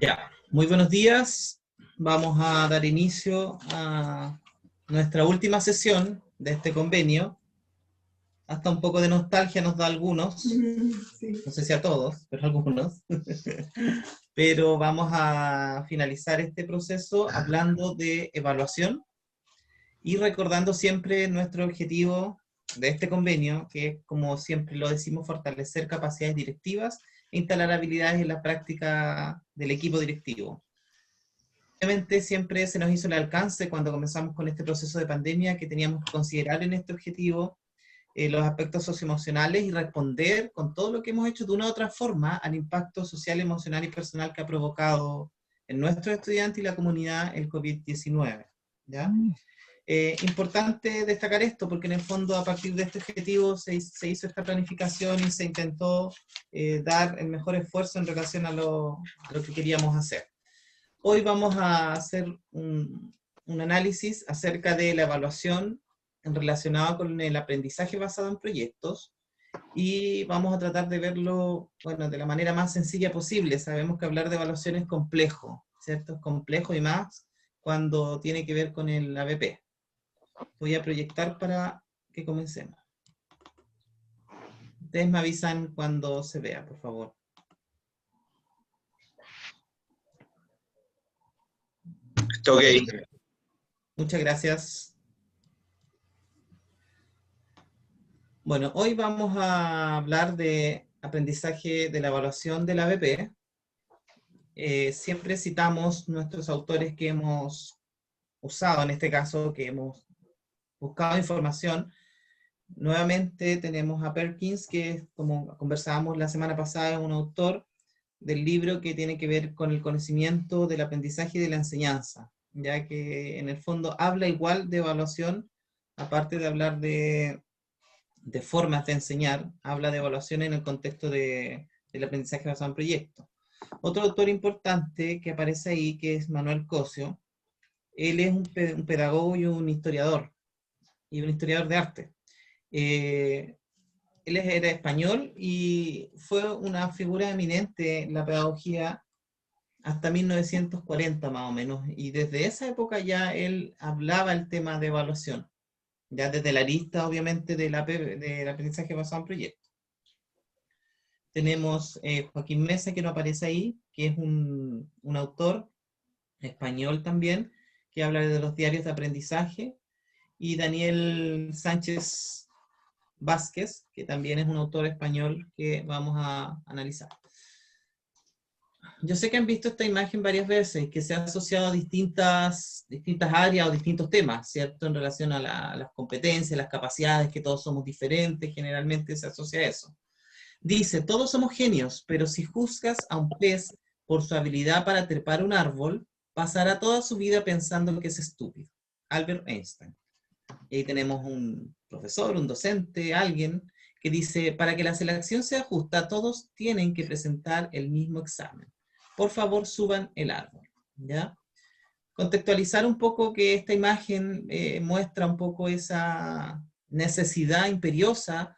Ya, muy buenos días. Vamos a dar inicio a nuestra última sesión de este convenio. Hasta un poco de nostalgia nos da a algunos, Sí. no sé si a todos, pero a algunos. Pero vamos a finalizar este proceso hablando de evaluación y recordando siempre nuestro objetivo de este convenio, que es, como siempre lo decimos, fortalecer capacidades directivas e instalar habilidades en la práctica del equipo directivo. Obviamente siempre se nos hizo el alcance cuando comenzamos con este proceso de pandemia que teníamos que considerar en este objetivo los aspectos socioemocionales y responder con todo lo que hemos hecho de una u otra forma al impacto social, emocional y personal que ha provocado en nuestros estudiantes y la comunidad el COVID-19. ¿Ya? Importante destacar esto porque en el fondo a partir de este objetivo se hizo esta planificación y se intentó dar el mejor esfuerzo en relación a lo que queríamos hacer. Hoy vamos a hacer un análisis acerca de la evaluación relacionada con el aprendizaje basado en proyectos y vamos a tratar de verlo, bueno, de la manera más sencilla posible. Sabemos que hablar de evaluación es complejo, ¿cierto? Es complejo y más cuando tiene que ver con el ABP. Voy a proyectar para que comencemos. Ustedes me avisan cuando se vea, por favor. Está ok. Muchas gracias. Bueno, hoy vamos a hablar de aprendizaje de la evaluación del ABP. Siempre citamos nuestros autores que hemos usado, en este caso, que hemos buscado información. Nuevamente tenemos a Perkins, que como conversábamos la semana pasada, es un autor del libro que tiene que ver con el conocimiento del aprendizaje y de la enseñanza, ya que en el fondo habla igual de evaluación, aparte de hablar de formas de enseñar, habla de evaluación en el contexto del aprendizaje basado en proyectos. Otro autor importante que aparece ahí, que es Manuel Cosio, él es un pedagogo y un historiador de arte. Él era español y fue una figura eminente en la pedagogía hasta 1940 más o menos, y desde esa época ya él hablaba el tema de evaluación, ya desde la lista obviamente del aprendizaje basado en proyectos. Tenemos Joaquín Mesa, que no aparece ahí, que es un autor español también, que habla de los diarios de aprendizaje, y Daniel Sánchez Vázquez, que también es un autor español que vamos a analizar. Yo sé que han visto esta imagen varias veces, que se ha asociado a distintas áreas o distintos temas, ¿cierto? En relación a las competencias, las capacidades, que todos somos diferentes, generalmente se asocia a eso. Dice, todos somos genios, pero si juzgas a un pez por su habilidad para trepar un árbol, pasará toda su vida pensando que es estúpido. Albert Einstein. Y ahí tenemos un profesor, un docente, alguien que dice, para que la selección sea justa, todos tienen que presentar el mismo examen. Por favor, suban el árbol. ¿Ya? Contextualizar un poco que esta imagen muestra un poco esa necesidad imperiosa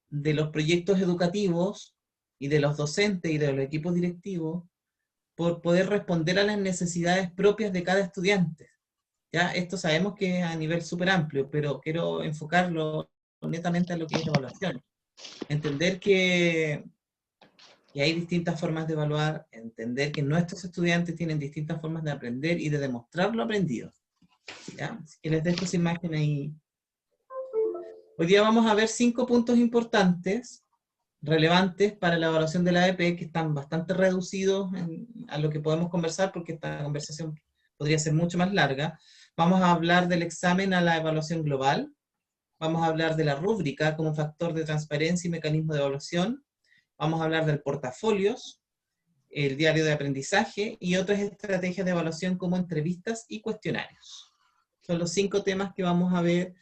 de los proyectos educativos y de los docentes y de los equipos directivos por poder responder a las necesidades propias de cada estudiante. Ya, esto sabemos que es a nivel súper amplio, pero quiero enfocarlo netamente a lo que es evaluación. Entender que hay distintas formas de evaluar, entender que nuestros estudiantes tienen distintas formas de aprender y de demostrar lo aprendido. ¿Ya? Así que les dejo esa imagen ahí. Hoy día vamos a ver 5 puntos importantes, relevantes para la evaluación de la AEP, que están bastante reducidos a lo que podemos conversar, porque esta conversación podría ser mucho más larga. Vamos a hablar del examen a la evaluación global, vamos a hablar de la rúbrica como factor de transparencia y mecanismo de evaluación, vamos a hablar del portafolios, el diario de aprendizaje y otras estrategias de evaluación como entrevistas y cuestionarios. Son los 5 temas que vamos a ver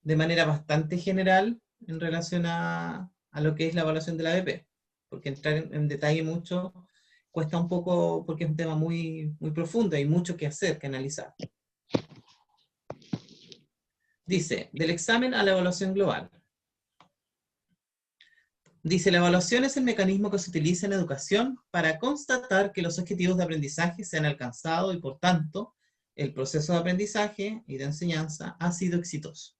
de manera bastante general en relación a lo que es la evaluación de la ABP, porque entrar en detalle mucho cuesta un poco porque es un tema muy, muy profundo, hay mucho que hacer, que analizar. Dice, del examen a la evaluación global. Dice, la evaluación es el mecanismo que se utiliza en la educación para constatar que los objetivos de aprendizaje se han alcanzado y, por tanto, el proceso de aprendizaje y de enseñanza ha sido exitoso.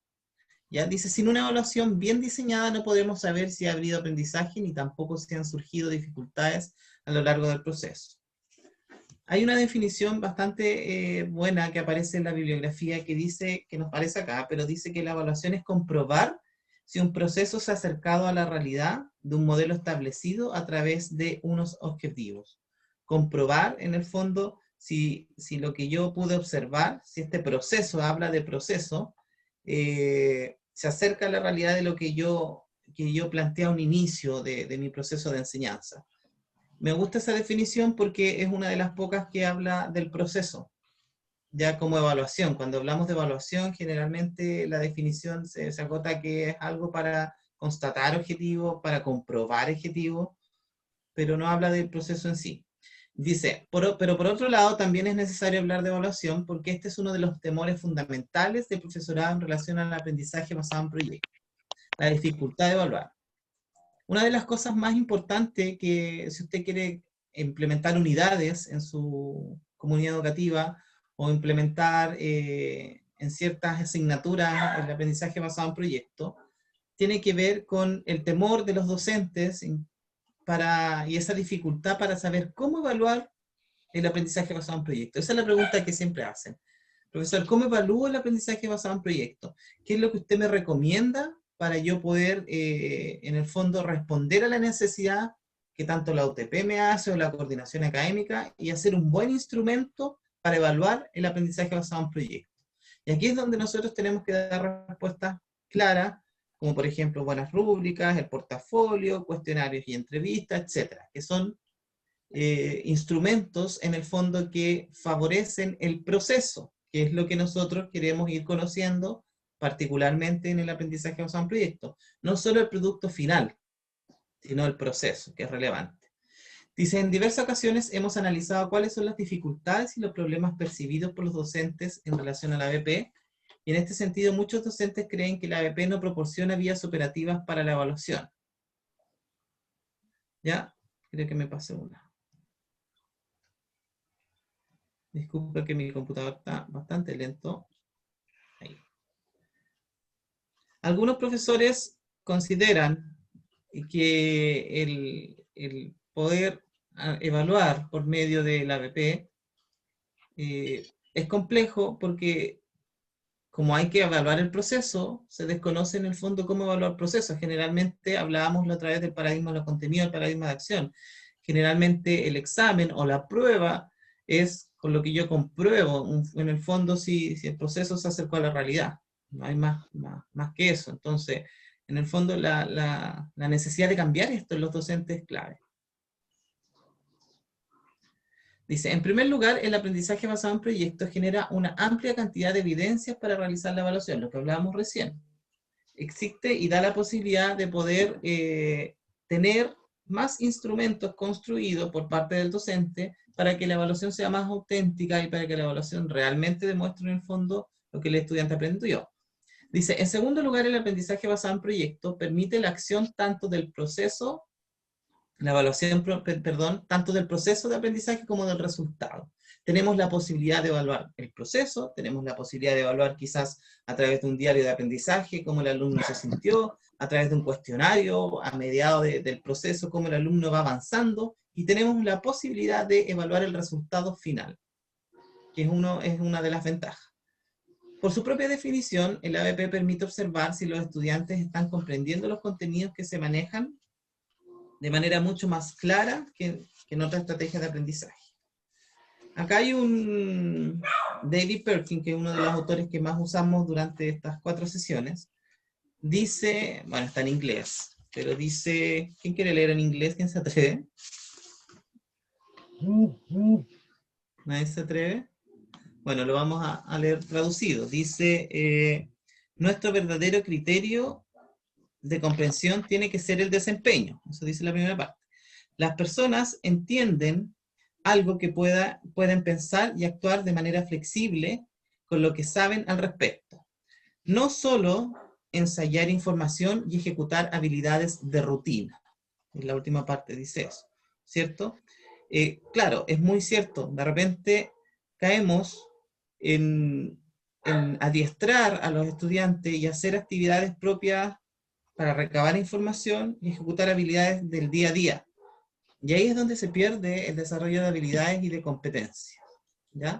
Ya dice, sin una evaluación bien diseñada no podemos saber si ha habido aprendizaje ni tampoco si han surgido dificultades a lo largo del proceso. Hay una definición bastante buena que aparece en la bibliografía que dice, que nos parece acá, pero dice que la evaluación es comprobar si un proceso se ha acercado a la realidad de un modelo establecido a través de unos objetivos. Comprobar, en el fondo, si lo que yo pude observar, si este proceso, habla de proceso, se acerca a la realidad de lo que yo planteé a un inicio de mi proceso de enseñanza. Me gusta esa definición porque es una de las pocas que habla del proceso, ya como evaluación. Cuando hablamos de evaluación, generalmente la definición se acota a que es algo para constatar objetivos, para comprobar objetivos, pero no habla del proceso en sí. Dice, pero por otro lado, también es necesario hablar de evaluación porque este es uno de los temores fundamentales del profesorado en relación al aprendizaje basado en proyectos, la dificultad de evaluar. Una de las cosas más importantes que si usted quiere implementar unidades en su comunidad educativa o implementar en ciertas asignaturas el aprendizaje basado en proyectos, tiene que ver con el temor de los docentes y esa dificultad para saber cómo evaluar el aprendizaje basado en proyectos. Esa es la pregunta que siempre hacen. Profesor, ¿cómo evalúo el aprendizaje basado en proyectos? ¿Qué es lo que usted me recomienda para yo poder, en el fondo, responder a la necesidad que tanto la UTP me hace o la coordinación académica y hacer un buen instrumento para evaluar el aprendizaje basado en proyectos? Y aquí es donde nosotros tenemos que dar respuestas claras, como por ejemplo buenas rúbricas, el portafolio, cuestionarios y entrevistas, etcétera, que son instrumentos en el fondo que favorecen el proceso, que es lo que nosotros queremos ir conociendo, particularmente en el aprendizaje basado en proyectos. No solo el producto final, sino el proceso, que es relevante. Dice, en diversas ocasiones hemos analizado cuáles son las dificultades y los problemas percibidos por los docentes en relación a la ABP, y en este sentido muchos docentes creen que la ABP no proporciona vías operativas para la evaluación. ¿Ya? Creo que me pasé una. Disculpe que mi computador está bastante lento. Ahí. Algunos profesores consideran que el poder evaluar por medio de la ABP es complejo porque como hay que evaluar el proceso, se desconoce en el fondo cómo evaluar procesos. Generalmente hablábamos la otra vez del paradigma de los contenidos, el paradigma de acción. Generalmente el examen o la prueba es con lo que yo compruebo, en el fondo, si el proceso se acercó a la realidad. No hay más que eso. Entonces, en el fondo, la necesidad de cambiar esto en los docentes es clave. Dice, en primer lugar, el aprendizaje basado en proyectos genera una amplia cantidad de evidencias para realizar la evaluación, lo que hablábamos recién. Existe y da la posibilidad de poder tener más instrumentos construidos por parte del docente para que la evaluación sea más auténtica y para que la evaluación realmente demuestre en el fondo lo que el estudiante aprendió. Dice, en segundo lugar, el aprendizaje basado en proyectos permite la acción tanto del proceso, la evaluación, perdón, tanto del proceso de aprendizaje como del resultado. Tenemos la posibilidad de evaluar el proceso, tenemos la posibilidad de evaluar quizás a través de un diario de aprendizaje cómo el alumno se sintió, a través de un cuestionario a mediados del proceso cómo el alumno va avanzando, y tenemos la posibilidad de evaluar el resultado final, que es una de las ventajas. Por su propia definición, el ABP permite observar si los estudiantes están comprendiendo los contenidos que se manejan de manera mucho más clara que en otras estrategias de aprendizaje. Acá hay un David Perkin, que es uno de los autores que más usamos durante estas 4 sesiones. Dice, bueno, está en inglés, pero dice, ¿quién quiere leer en inglés? ¿Quién se atreve? ¿Nadie se atreve? Bueno, lo vamos a leer traducido. Dice, nuestro verdadero criterio de comprensión tiene que ser el desempeño. Eso dice la primera parte. Las personas entienden algo que pueden pensar y actuar de manera flexible con lo que saben al respecto. No solo ensayar información y ejecutar habilidades de rutina. En la última parte dice eso, ¿cierto? Claro, es muy cierto, de repente caemos en adiestrar a los estudiantes y hacer actividades propias para recabar información y ejecutar habilidades del día a día. Y ahí es donde se pierde el desarrollo de habilidades y de competencias, ¿ya?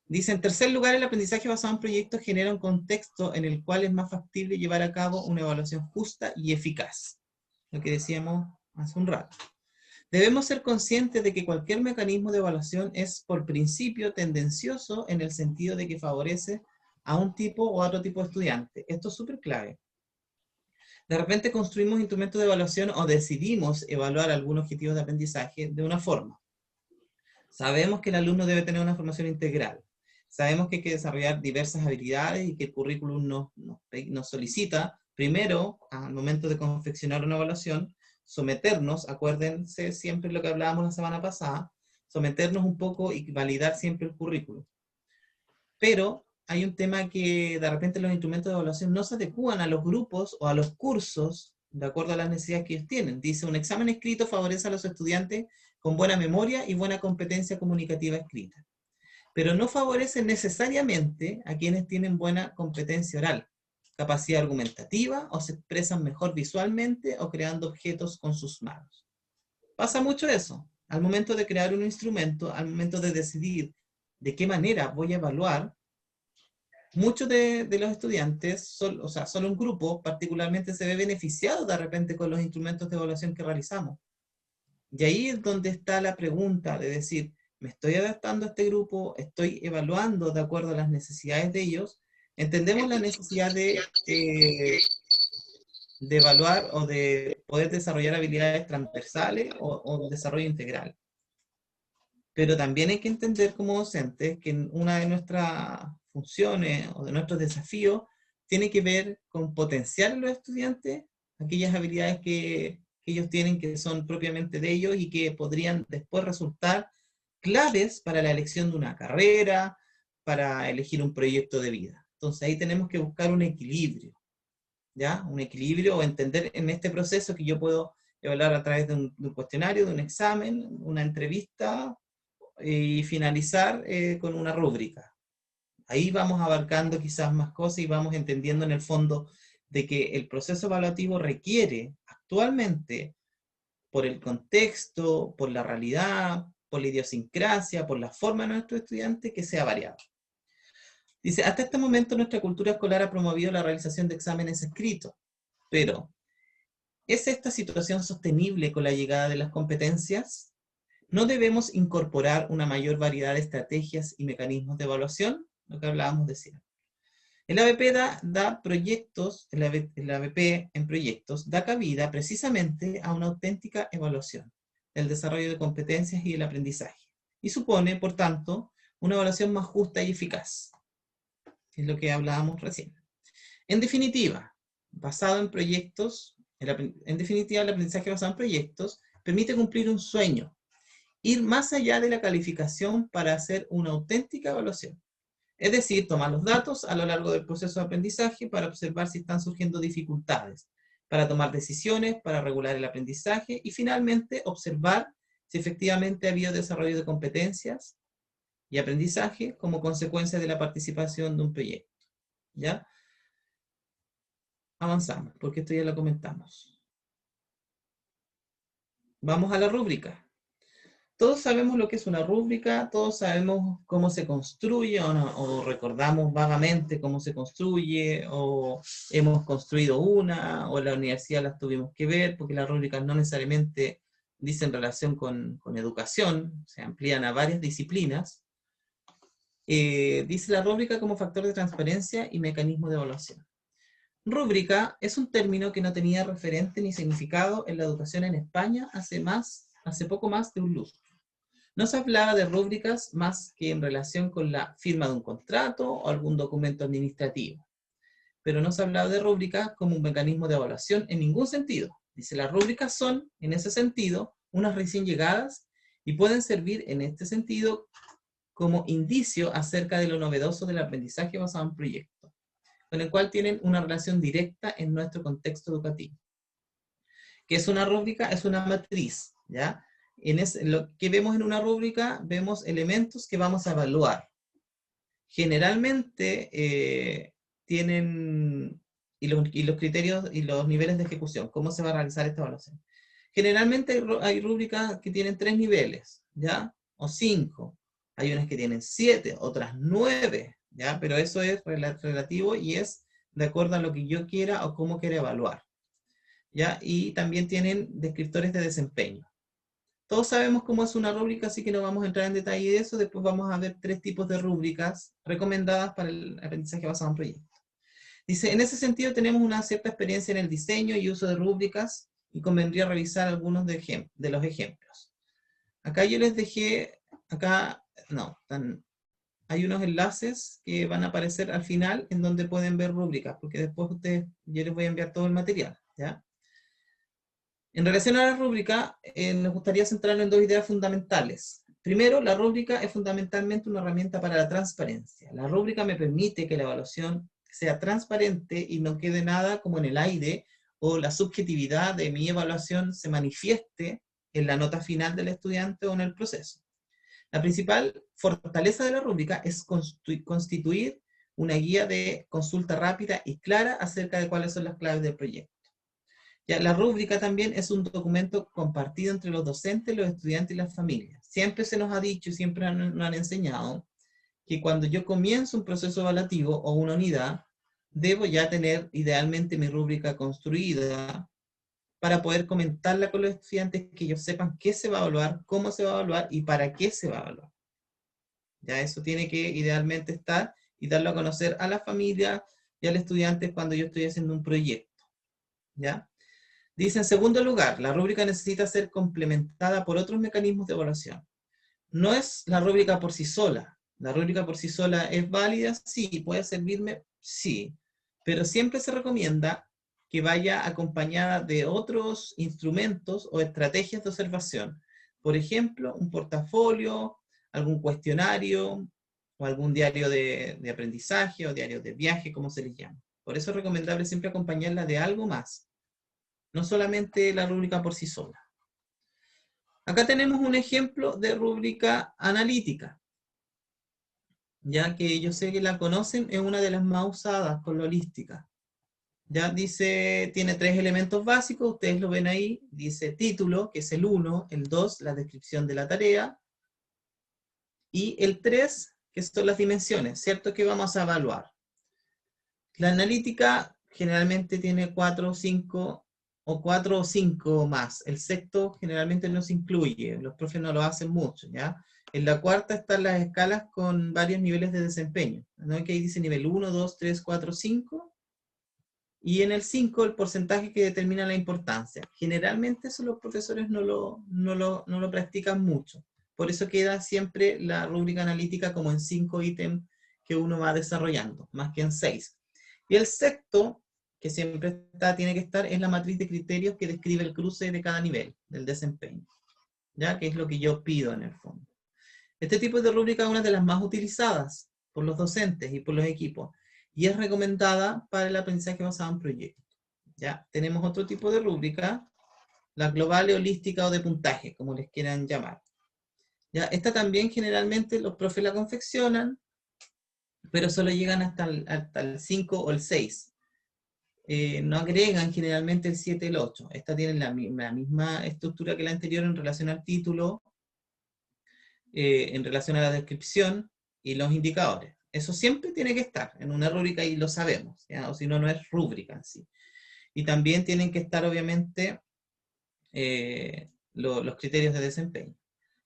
Dice, en tercer lugar, el aprendizaje basado en proyectos genera un contexto en el cual es más factible llevar a cabo una evaluación justa y eficaz. Lo que decíamos hace un rato. Debemos ser conscientes de que cualquier mecanismo de evaluación es por principio tendencioso en el sentido de que favorece a un tipo o a otro tipo de estudiante. Esto es súper clave. De repente construimos instrumentos de evaluación o decidimos evaluar algún objetivo de aprendizaje de una forma. Sabemos que el alumno debe tener una formación integral. Sabemos que hay que desarrollar diversas habilidades y que el currículum nos solicita, primero, al momento de confeccionar una evaluación, someternos, acuérdense siempre lo que hablábamos la semana pasada, someternos un poco y validar siempre el currículum. Pero hay un tema que de repente los instrumentos de evaluación no se adecúan a los grupos o a los cursos de acuerdo a las necesidades que ellos tienen. Dice, un examen escrito favorece a los estudiantes con buena memoria y buena competencia comunicativa escrita, pero no favorece necesariamente a quienes tienen buena competencia oral, capacidad argumentativa o se expresan mejor visualmente o creando objetos con sus manos. Pasa mucho eso. Al momento de crear un instrumento, al momento de decidir de qué manera voy a evaluar, muchos de los estudiantes, o sea, solo un grupo particularmente se ve beneficiado de repente con los instrumentos de evaluación que realizamos. Y ahí es donde está la pregunta de decir, ¿me estoy adaptando a este grupo? ¿Estoy evaluando de acuerdo a las necesidades de ellos? ¿Entendemos la necesidad de evaluar o de poder desarrollar habilidades transversales o desarrollo integral? Pero también hay que entender como docentes que una de nuestras funciones o de nuestros desafíos tiene que ver con potenciar a los estudiantes aquellas habilidades que ellos tienen que son propiamente de ellos y que podrían después resultar claves para la elección de una carrera, para elegir un proyecto de vida. Entonces ahí tenemos que buscar un equilibrio, ¿ya? Un equilibrio o entender en este proceso que yo puedo evaluar a través de un cuestionario, de un examen, una entrevista, y finalizar con una rúbrica. Ahí vamos abarcando quizás más cosas y vamos entendiendo en el fondo de que el proceso evaluativo requiere actualmente, por el contexto, por la realidad, por la idiosincrasia, por la forma de nuestros estudiantes, que sea variado. Dice, hasta este momento nuestra cultura escolar ha promovido la realización de exámenes escritos, pero ¿es esta situación sostenible con la llegada de las competencias? ¿No debemos incorporar una mayor variedad de estrategias y mecanismos de evaluación? Lo que hablábamos de siempre. El ABP da proyectos, el ABP en proyectos da cabida precisamente a una auténtica evaluación del desarrollo de competencias y el aprendizaje. Y supone, por tanto, una evaluación más justa y eficaz. Es lo que hablábamos recién. En definitiva, basado en proyectos, en definitiva, el aprendizaje basado en proyectos permite cumplir un sueño, ir más allá de la calificación para hacer una auténtica evaluación. Es decir, tomar los datos a lo largo del proceso de aprendizaje para observar si están surgiendo dificultades, para tomar decisiones, para regular el aprendizaje y finalmente observar si efectivamente ha habido desarrollo de competencias y aprendizaje como consecuencia de la participación de un proyecto. ¿Ya? Avanzamos, porque esto ya lo comentamos. Vamos a la rúbrica. Todos sabemos lo que es una rúbrica, todos sabemos cómo se construye o recordamos vagamente cómo se construye o hemos construido una o en la universidad las tuvimos que ver porque las rúbricas no necesariamente dicen relación con educación, se amplían a varias disciplinas. Dice la rúbrica como factor de transparencia y mecanismo de evaluación. Rúbrica es un término que no tenía referente ni significado en la educación en España hace poco más de un lustro. No se hablaba de rúbricas más que en relación con la firma de un contrato o algún documento administrativo. Pero no se hablaba de rúbricas como un mecanismo de evaluación en ningún sentido. Dice, las rúbricas son, en ese sentido, unas recién llegadas y pueden servir en este sentido como indicio acerca de lo novedoso del aprendizaje basado en proyectos, con el cual tienen una relación directa en nuestro contexto educativo. ¿Qué es una rúbrica? Es una matriz, ¿ya? Lo que vemos en una rúbrica, vemos elementos que vamos a evaluar. Generalmente tienen, y los criterios y los niveles de ejecución, ¿cómo se va a realizar esta evaluación? Generalmente hay rúbricas que tienen 3 niveles, ¿ya? O 5. Hay unas que tienen 7, otras 9, ¿ya? Pero eso es relativo y es de acuerdo a lo que yo quiera o cómo quiera evaluar, ¿ya? Y también tienen descriptores de desempeño. Todos sabemos cómo es una rúbrica, así que no vamos a entrar en detalle de eso. Después vamos a ver 3 tipos de rúbricas recomendadas para el aprendizaje basado en proyectos. Dice, en ese sentido tenemos una cierta experiencia en el diseño y uso de rúbricas y convendría revisar algunos de los ejemplos. Acá yo les dejé, hay unos enlaces que van a aparecer al final en donde pueden ver rúbricas, porque después yo les voy a enviar todo el material, ¿ya? En relación a la rúbrica, nos gustaría centrarnos en 2 ideas fundamentales. Primero, la rúbrica es fundamentalmente una herramienta para la transparencia. La rúbrica me permite que la evaluación sea transparente y no quede nada como en el aire, o la subjetividad de mi evaluación se manifieste en la nota final del estudiante o en el proceso. La principal fortaleza de la rúbrica es constituir una guía de consulta rápida y clara acerca de cuáles son las claves del proyecto. Ya, la rúbrica también es un documento compartido entre los docentes, los estudiantes y las familias. Siempre se nos ha dicho y siempre nos han enseñado que cuando yo comienzo un proceso evaluativo o una unidad, debo ya tener idealmente mi rúbrica construida para poder comentarla con los estudiantes, que ellos sepan qué se va a evaluar, cómo se va a evaluar y para qué se va a evaluar. Ya eso tiene que idealmente estar y darlo a conocer a la familia y al estudiante cuando yo estoy haciendo un proyecto. ¿Ya? Dice, en segundo lugar, la rúbrica necesita ser complementada por otros mecanismos de evaluación. No es la rúbrica por sí sola. La rúbrica por sí sola es válida, sí, puede servirme, sí, pero siempre se recomienda que vaya acompañada de otros instrumentos o estrategias de observación. Por ejemplo, un portafolio, algún cuestionario, o algún diario de aprendizaje, o diario de viaje, como se les llama. Por eso es recomendable siempre acompañarla de algo más, no solamente la rúbrica por sí sola. Acá tenemos un ejemplo de rúbrica analítica, ya que yo sé que la conocen, es una de las más usadas con la holística. Ya dice, tiene 3 elementos básicos, ustedes lo ven ahí, dice título, que es el 1, el 2, la descripción de la tarea, y el 3, que son las dimensiones, ¿cierto? Que vamos a evaluar. La analítica generalmente tiene 4 o 5 más. El sexto generalmente no se incluye, los profes no lo hacen mucho, ¿ya? En la cuarta están las escalas con varios niveles de desempeño, ¿no? Que ahí dice nivel 1, 2, 3, 4, 5. Y en el 5 el porcentaje que determina la importancia. Generalmente eso los profesores no lo practican mucho. Por eso queda siempre la rúbrica analítica como en 5 ítems que uno va desarrollando, más que en 6. Y el sexto, que siempre tiene que estar, es la matriz de criterios que describe el cruce de cada nivel del desempeño, ¿ya? Que es lo que yo pido en el fondo. Este tipo de rúbrica es una de las más utilizadas por los docentes y por los equipos, y es recomendada para el aprendizaje basado en proyectos. ¿Ya? Tenemos otro tipo de rúbrica, la global, holística o de puntaje, como les quieran llamar. ¿Ya? Esta también generalmente los profes la confeccionan, pero solo llegan hasta el 5 o el 6. No agregan generalmente el 7 y el 8. Esta tiene la misma estructura que la anterior en relación al título, en relación a la descripción y los indicadores. Eso siempre tiene que estar en una rúbrica y lo sabemos, ¿ya? O si no, no es rúbrica en sí. Y también tienen que estar, obviamente, los criterios de desempeño.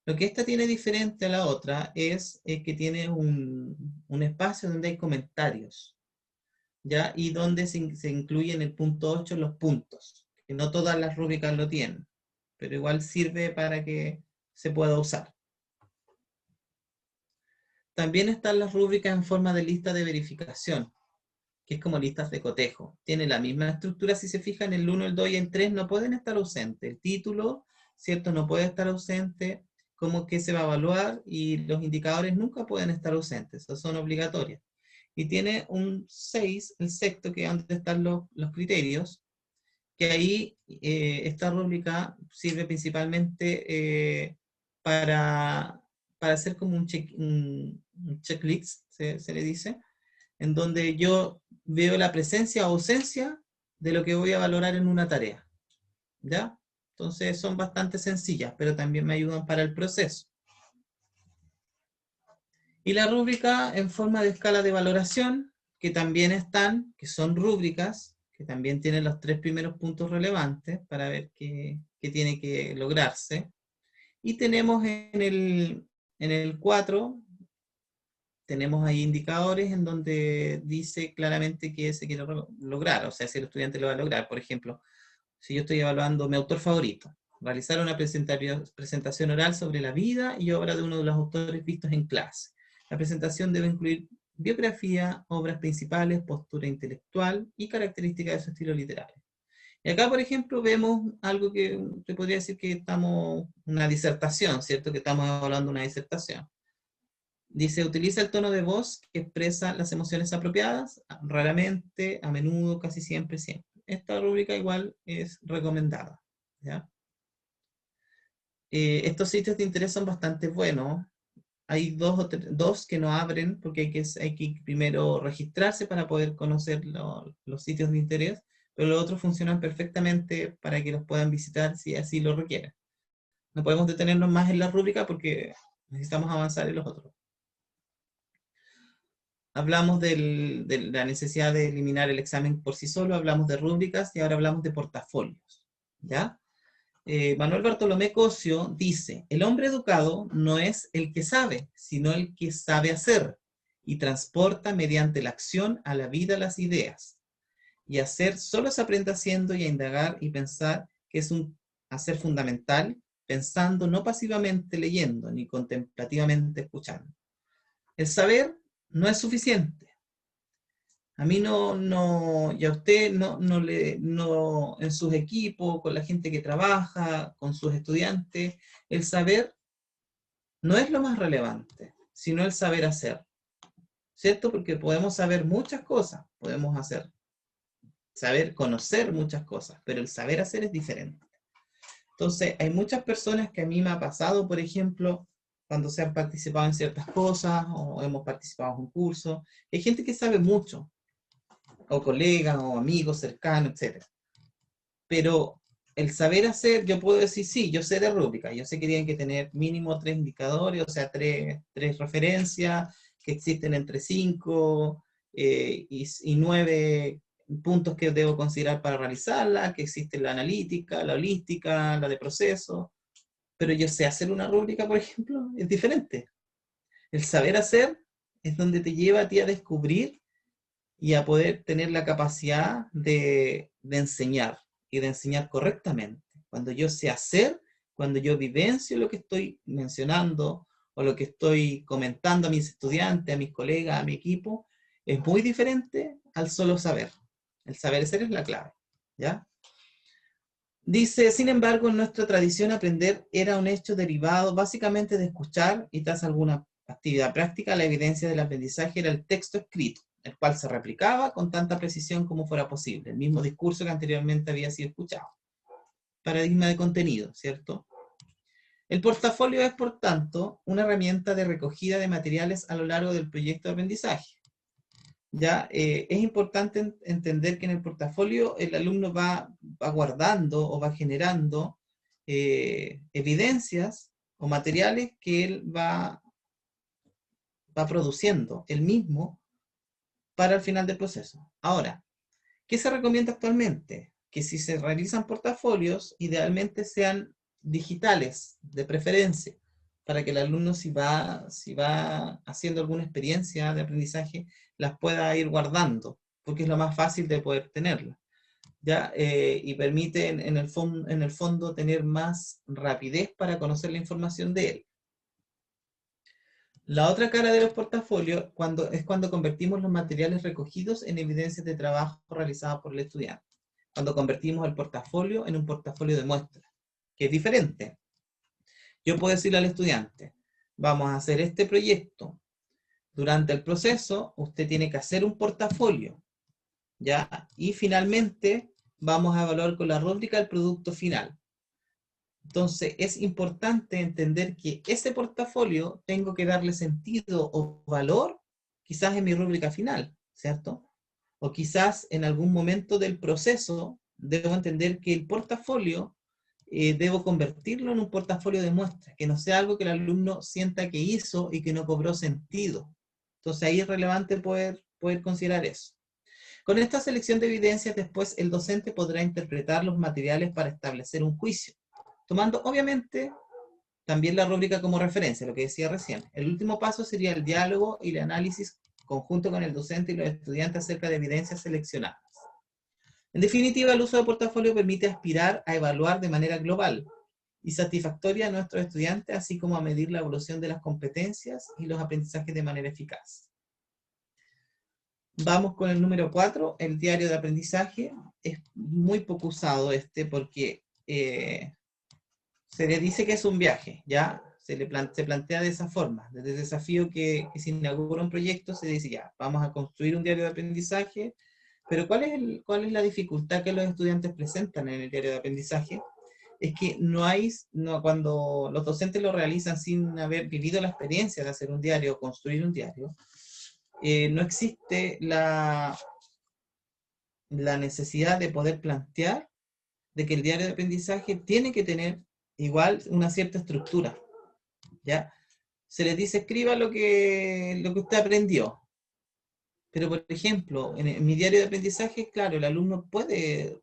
Lo que esta tiene diferente a la otra es que tiene un espacio donde hay comentarios, ¿ya? Y donde se incluye en el punto 8 los puntos, que no todas las rúbricas lo tienen, pero igual sirve para que se pueda usar. También están las rúbricas en forma de lista de verificación, que es como listas de cotejo. Tiene la misma estructura, si se fijan, el 1, el 2 y el 3 no pueden estar ausentes. El título, ¿cierto? No puede estar ausente, cómo que se va a evaluar, y los indicadores nunca pueden estar ausentes, esos son obligatorios. Y tiene un 6, el sexto, que es donde están los criterios, que ahí esta rúbrica sirve principalmente para hacer como un checklist, se le dice, en donde yo veo la presencia o ausencia de lo que voy a valorar en una tarea. ¿Ya? Entonces son bastante sencillas, pero también me ayudan para el proceso. Y la rúbrica en forma de escala de valoración, que también están, que son rúbricas, que también tienen los 3 primeros puntos relevantes para ver qué tiene que lograrse. Y tenemos en el 4, tenemos ahí indicadores en donde dice claramente qué se quiere lograr, o sea, si el estudiante lo va a lograr. Por ejemplo, si yo estoy evaluando mi autor favorito, realizar una presentación oral sobre la vida y obra de uno de los autores vistos en clase. La presentación debe incluir biografía, obras principales, postura intelectual y características de su estilo literario. Y acá, por ejemplo, vemos algo que te podría decir que estamos, una disertación, ¿cierto? Que estamos evaluando una disertación. Dice, utiliza el tono de voz que expresa las emociones apropiadas, raramente, a menudo, casi siempre, siempre. Esta rúbrica igual es recomendada, ¿ya? Estos sitios de interés son bastante buenos. Hay dos que no abren porque hay que primero registrarse para poder conocer los sitios de interés, pero los otros funcionan perfectamente para que los puedan visitar si así lo requieren. No podemos detenernos más en la rúbrica porque necesitamos avanzar en los otros. Hablamos de la necesidad de eliminar el examen por sí solo, hablamos de rúbricas y ahora hablamos de portafolios, ¿ya? Manuel Bartolomé Cosio dice, el hombre educado no es el que sabe, sino el que sabe hacer, y transporta mediante la acción a la vida las ideas. Y hacer solo se aprende haciendo, y a indagar y pensar, que es un hacer fundamental, pensando no pasivamente leyendo, ni contemplativamente escuchando. El saber no es suficiente. A mí y a usted en sus equipos, con la gente que trabaja, con sus estudiantes, el saber no es lo más relevante, sino el saber hacer, ¿cierto? Porque podemos saber muchas cosas, saber conocer muchas cosas, pero el saber hacer es diferente. Entonces, hay muchas personas que a mí me ha pasado, por ejemplo, cuando se han participado en ciertas cosas, o hemos participado en un curso, hay gente que sabe mucho, o colegas, o amigos cercanos, etc. Pero el saber hacer, yo puedo decir, sí, yo sé de rúbrica, yo sé que tienen que tener mínimo 3 indicadores, o sea, tres referencias, que existen entre 5 y 9 puntos que debo considerar para realizarla, que existe la analítica, la holística, la de proceso, pero yo sé hacer una rúbrica, por ejemplo, es diferente. El saber hacer es donde te lleva a ti a descubrir y a poder tener la capacidad de enseñar, y de enseñar correctamente. Cuando yo sé hacer, cuando yo vivencio lo que estoy mencionando, o lo que estoy comentando a mis estudiantes, a mis colegas, a mi equipo, es muy diferente al solo saber. El saber hacer es la clave, ¿ya? Dice, sin embargo, en nuestra tradición aprender era un hecho derivado básicamente de escuchar, y tras alguna actividad práctica, la evidencia del aprendizaje era el texto escrito, el cual se replicaba con tanta precisión como fuera posible, el mismo discurso que anteriormente había sido escuchado. Paradigma de contenido, ¿cierto? El portafolio es, por tanto, una herramienta de recogida de materiales a lo largo del proyecto de aprendizaje. Ya es importante entender que en el portafolio el alumno va guardando o va generando evidencias o materiales que él va produciendo él mismo para el final del proceso. Ahora, ¿qué se recomienda actualmente? Que si se realizan portafolios, idealmente sean digitales, de preferencia, para que el alumno, si va haciendo alguna experiencia de aprendizaje, las pueda ir guardando, porque es lo más fácil de poder tenerla, ¿ya? Y permite en el fondo tener más rapidez para conocer la información de él. La otra cara de los portafolios es cuando convertimos los materiales recogidos en evidencias de trabajo realizadas por el estudiante. Cuando convertimos el portafolio en un portafolio de muestra, que es diferente. Yo puedo decirle al estudiante, vamos a hacer este proyecto. Durante el proceso, usted tiene que hacer un portafolio, ¿ya? Y finalmente, vamos a evaluar con la rúbrica el producto final. Entonces, es importante entender que ese portafolio tengo que darle sentido o valor, quizás en mi rúbrica final, ¿cierto? O quizás en algún momento del proceso debo entender que el portafolio debo convertirlo en un portafolio de muestras, que no sea algo que el alumno sienta que hizo y que no cobró sentido. Entonces ahí es relevante poder considerar eso. Con esta selección de evidencias, después el docente podrá interpretar los materiales para establecer un juicio, tomando obviamente también la rúbrica como referencia, lo que decía recién. El último paso sería el diálogo y el análisis conjunto con el docente y los estudiantes acerca de evidencias seleccionadas. En definitiva, el uso de portafolio permite aspirar a evaluar de manera global y satisfactoria a nuestros estudiantes, así como a medir la evolución de las competencias y los aprendizajes de manera eficaz. Vamos con el número 4, el diario de aprendizaje. Es muy poco usado porque se le dice que es un viaje, ¿ya? Se plantea de esa forma. Desde el desafío que se inaugura un proyecto, se dice ya, vamos a construir un diario de aprendizaje, pero ¿cuál es la dificultad que los estudiantes presentan en el diario de aprendizaje? Es que cuando los docentes lo realizan sin haber vivido la experiencia de hacer un diario o construir un diario, no existe la necesidad de poder plantear de que el diario de aprendizaje tiene que tener igual una cierta estructura, ¿ya? Se les dice, escriba lo que usted aprendió. Pero, por ejemplo, en mi diario de aprendizaje, claro, el alumno puede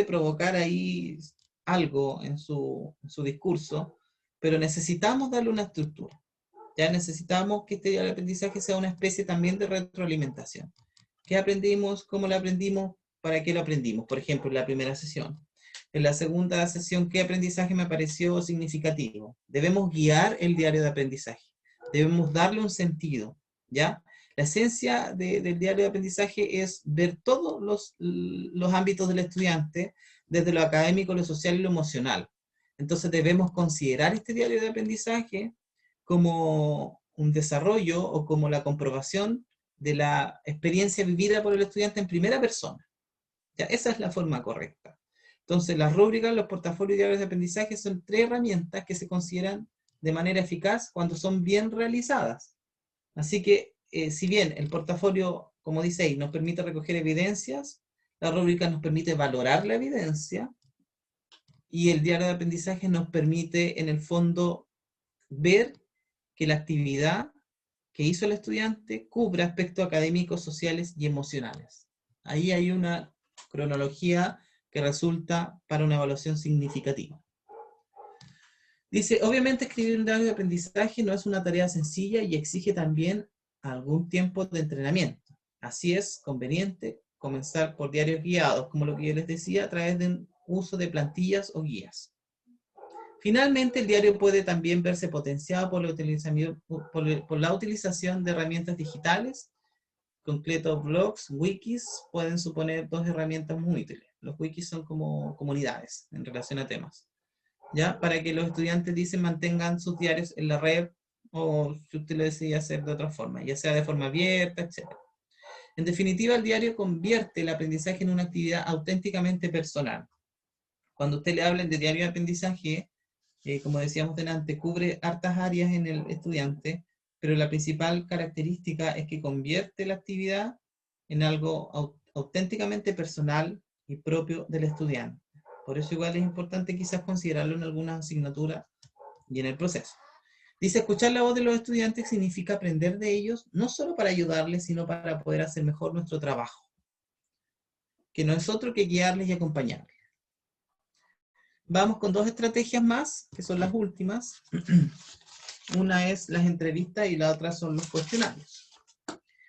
provocar ahí algo en su discurso, pero necesitamos darle una estructura. Ya necesitamos que este diario de aprendizaje sea una especie también de retroalimentación. ¿Qué aprendimos? ¿Cómo lo aprendimos? ¿Para qué lo aprendimos? Por ejemplo, en la primera sesión. En la segunda sesión, ¿qué aprendizaje me pareció significativo? Debemos guiar el diario de aprendizaje. Debemos darle un sentido, ¿ya? La esencia del diario de aprendizaje es ver todos los ámbitos del estudiante, desde lo académico, lo social y lo emocional. Entonces debemos considerar este diario de aprendizaje como un desarrollo o como la comprobación de la experiencia vivida por el estudiante en primera persona. Ya, esa es la forma correcta. Entonces, las rúbricas, los portafolios y diarios de aprendizaje son 3 herramientas que se consideran de manera eficaz cuando son bien realizadas. Así que, si bien el portafolio, como dice ahí, nos permite recoger evidencias, la rúbrica nos permite valorar la evidencia y el diario de aprendizaje nos permite, en el fondo, ver que la actividad que hizo el estudiante cubre aspectos académicos, sociales y emocionales. Ahí hay una cronología que resulta para una evaluación significativa. Dice, obviamente escribir un diario de aprendizaje no es una tarea sencilla y exige también algún tiempo de entrenamiento. Así es conveniente comenzar por diarios guiados, como lo que yo les decía, a través del uso de plantillas o guías. Finalmente, el diario puede también verse potenciado por la utilización de herramientas digitales. Concreto, blogs, wikis pueden suponer 2 herramientas muy útiles. Los wikis son como comunidades en relación a temas, ¿ya? Para que los estudiantes dicen mantengan sus diarios en la red o si usted lo decide hacer de otra forma, ya sea de forma abierta, etc. En definitiva, el diario convierte el aprendizaje en una actividad auténticamente personal. Cuando usted le hablen de diario de aprendizaje, como decíamos delante, cubre hartas áreas en el estudiante, pero la principal característica es que convierte la actividad en algo auténticamente personal y propio del estudiante. Por eso igual es importante quizás considerarlo en algunas asignaturas y en el proceso. Dice, escuchar la voz de los estudiantes significa aprender de ellos, no solo para ayudarles, sino para poder hacer mejor nuestro trabajo, que no es otro que guiarles y acompañarles. Vamos con 2 estrategias más, que son las últimas. Una es las entrevistas y la otra son los cuestionarios.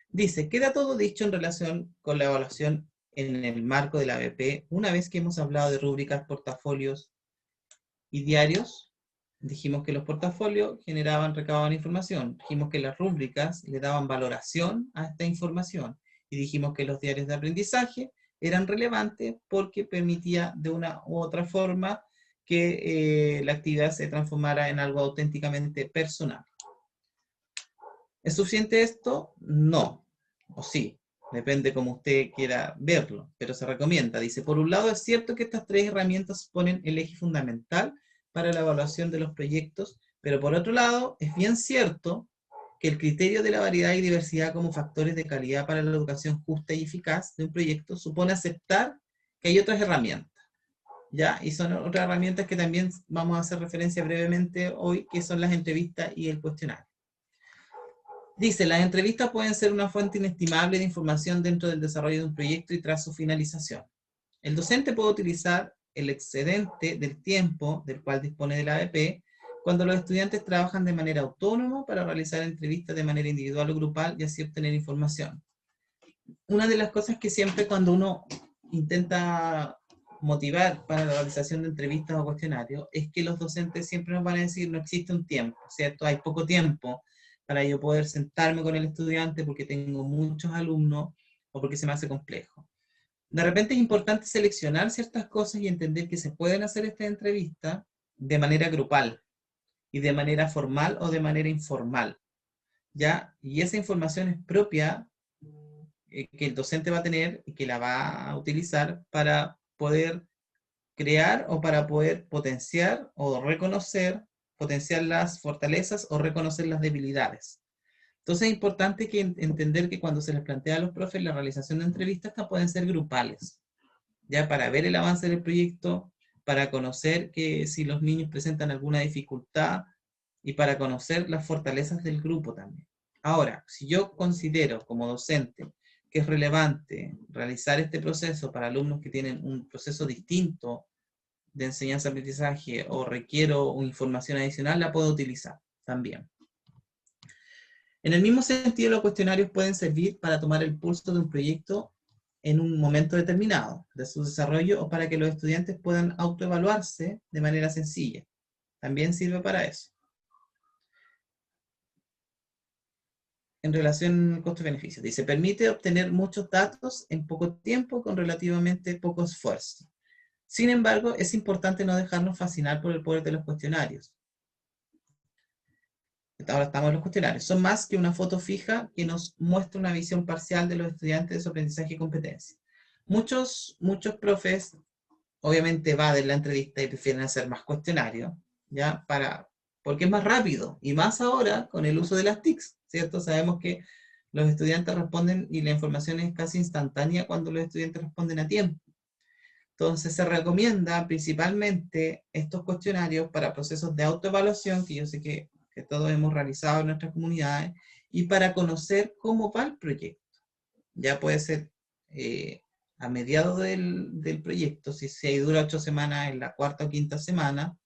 Dice, queda todo dicho en relación con la evaluación en el marco de la ABP. Una vez que hemos hablado de rúbricas, portafolios y diarios, dijimos que los portafolios recababan información. Dijimos que las rúbricas le daban valoración a esta información. Y dijimos que los diarios de aprendizaje eran relevantes porque permitía de una u otra forma que la actividad se transformara en algo auténticamente personal. ¿Es suficiente esto? No. ¿O sí? Depende cómo usted quiera verlo, pero se recomienda. Dice, por un lado es cierto que estas tres herramientas ponen el eje fundamental para la evaluación de los proyectos, pero por otro lado es bien cierto que el criterio de la variedad y diversidad como factores de calidad para la educación justa y eficaz de un proyecto supone aceptar que hay otras herramientas, ¿ya? Y son otras herramientas que también vamos a hacer referencia brevemente hoy, que son las entrevistas y el cuestionario. Dice, las entrevistas pueden ser una fuente inestimable de información dentro del desarrollo de un proyecto y tras su finalización. El docente puede utilizar el excedente del tiempo del cual dispone de la ABP cuando los estudiantes trabajan de manera autónoma para realizar entrevistas de manera individual o grupal y así obtener información. Una de las cosas que siempre cuando uno intenta motivar para la realización de entrevistas o cuestionarios es que los docentes siempre nos van a decir no existe un tiempo, ¿cierto? Hay poco tiempo para yo poder sentarme con el estudiante porque tengo muchos alumnos o porque se me hace complejo. De repente es importante seleccionar ciertas cosas y entender que se pueden hacer estas entrevistas de manera grupal y de manera formal o de manera informal, ¿ya? Y esa información es propia que el docente va a tener y que la va a utilizar para poder crear o para poder potenciar o reconocer, potenciar las fortalezas o reconocer las debilidades. Entonces es importante entender que cuando se les plantea a los profes la realización de entrevistas, estas pueden ser grupales, ya para ver el avance del proyecto, para conocer que si los niños presentan alguna dificultad y para conocer las fortalezas del grupo también. Ahora, si yo considero como docente que es relevante realizar este proceso para alumnos que tienen un proceso distinto de enseñanza-aprendizaje o requiero información adicional, la puedo utilizar también. En el mismo sentido, los cuestionarios pueden servir para tomar el pulso de un proyecto en un momento determinado de su desarrollo o para que los estudiantes puedan autoevaluarse de manera sencilla. También sirve para eso. En relación al costo-beneficio, dice, permite obtener muchos datos en poco tiempo con relativamente poco esfuerzo. Sin embargo, es importante no dejarnos fascinar por el poder de los cuestionarios. Ahora estamos en los cuestionarios. Son más que una foto fija que nos muestra una visión parcial de los estudiantes de su aprendizaje y competencia. Muchos profes, obviamente, evaden la entrevista y prefieren hacer más cuestionarios, ¿ya? Porque es más rápido, y más ahora con el uso de las TICs, ¿cierto? Sabemos que los estudiantes responden y la información es casi instantánea cuando los estudiantes responden a tiempo. Entonces se recomienda principalmente estos cuestionarios para procesos de autoevaluación, que yo sé que todos hemos realizado en nuestras comunidades, y para conocer cómo va el proyecto. Ya puede ser a mediados del proyecto, si dura 8 semanas, en la cuarta o quinta semana,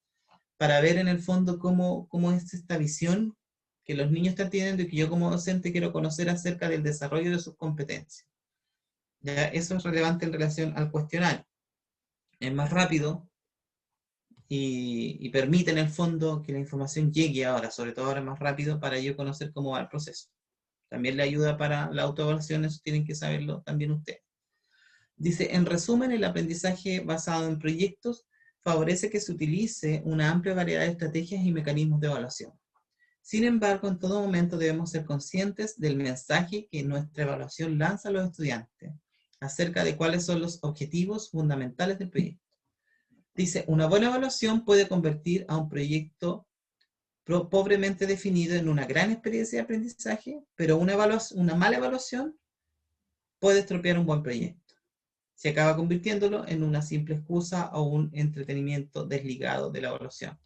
para ver en el fondo cómo es esta visión que los niños están teniendo y que yo como docente quiero conocer acerca del desarrollo de sus competencias. Ya, eso es relevante en relación al cuestionario. Es más rápido y permite en el fondo que la información llegue ahora, sobre todo ahora más rápido, para yo conocer cómo va el proceso. También le ayuda para la autoevaluación, eso tienen que saberlo también ustedes. Dice, en resumen, el aprendizaje basado en proyectos favorece que se utilice una amplia variedad de estrategias y mecanismos de evaluación. Sin embargo, en todo momento debemos ser conscientes del mensaje que nuestra evaluación lanza a los estudiantes acerca de cuáles son los objetivos fundamentales del proyecto. Dice, una buena evaluación puede convertir a un proyecto pobremente definido en una gran experiencia de aprendizaje, pero una mala evaluación puede estropear un buen proyecto. Se acaba convirtiéndolo en una simple excusa o un entretenimiento desligado de la evaluación.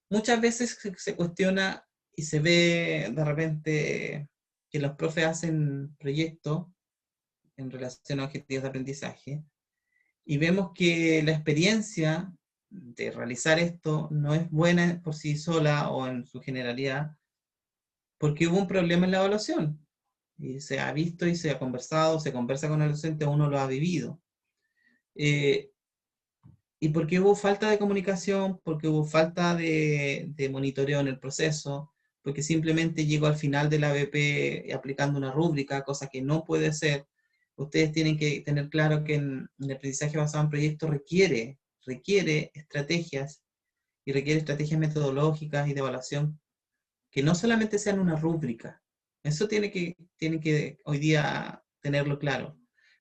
Muchas veces se cuestiona y se ve de repente que los profes hacen proyectos en relación a objetivos de aprendizaje y vemos que la experiencia de realizar esto no es buena por sí sola o en su generalidad porque hubo un problema en la evaluación y se ha visto y se ha conversado, se conversa con el docente, uno lo ha vivido. Y porque hubo falta de comunicación, porque hubo falta de monitoreo en el proceso, porque simplemente llegó al final de la ABP aplicando una rúbrica, cosa que no puede ser. Ustedes tienen que tener claro que en el aprendizaje basado en proyectos requiere estrategias y requiere estrategias metodológicas y de evaluación que no solamente sean una rúbrica, Eso tienen que hoy día tenerlo claro.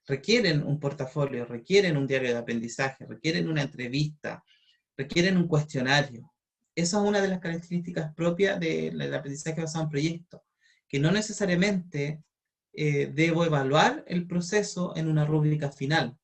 Requieren un portafolio, requieren un diario de aprendizaje, requieren una entrevista, requieren un cuestionario. Esa es una de las características propias del aprendizaje basado en proyectos, que no necesariamente debo evaluar el proceso en una rúbrica final,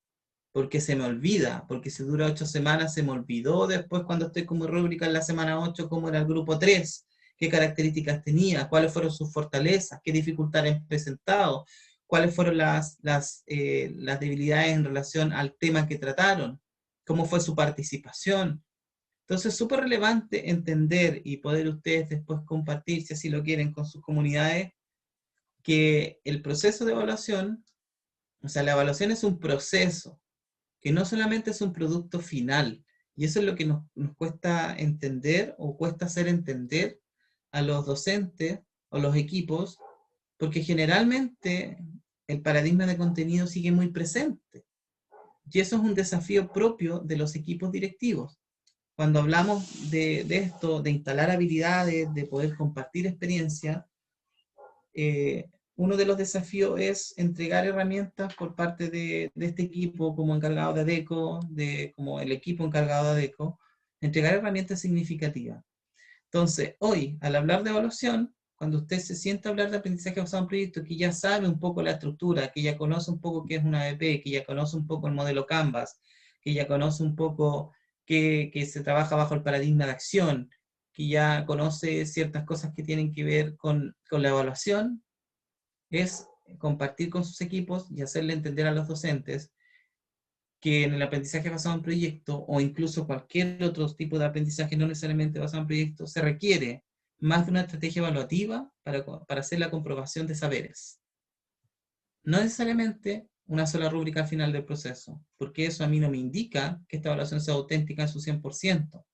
porque se me olvida, porque si dura 8 semanas se me olvidó después cuando estoy como rúbrica en la semana 8 cómo era el grupo 3, qué características tenía, cuáles fueron sus fortalezas, qué dificultades han presentado, cuáles fueron las debilidades en relación al tema que trataron, cómo fue su participación. Entonces es súper relevante entender y poder ustedes después compartir, si así lo quieren, con sus comunidades, que el proceso de evaluación, o sea, la evaluación es un proceso, que no solamente es un producto final, y eso es lo que nos cuesta entender o cuesta hacer entender a los docentes o los equipos, porque generalmente el paradigma de contenido sigue muy presente, y eso es un desafío propio de los equipos directivos. Cuando hablamos de esto, de instalar habilidades, de poder compartir experiencia, uno de los desafíos es entregar herramientas por parte de este equipo como encargado de ADECO, como el equipo encargado de ADECO, entregar herramientas significativas. Entonces, hoy, al hablar de evaluación, cuando usted se sienta a hablar de aprendizaje basado en proyectos, que ya sabe un poco la estructura, que ya conoce un poco qué es una ABP, que ya conoce un poco el modelo Canvas, que ya conoce un poco que se trabaja bajo el paradigma de acción, que ya conoce ciertas cosas que tienen que ver con la evaluación, es compartir con sus equipos y hacerle entender a los docentes que en el aprendizaje basado en proyecto o incluso cualquier otro tipo de aprendizaje no necesariamente basado en proyecto, se requiere más de una estrategia evaluativa para hacer la comprobación de saberes. No necesariamente una sola rúbrica al final del proceso, porque eso a mí no me indica que esta evaluación sea auténtica en su 100%.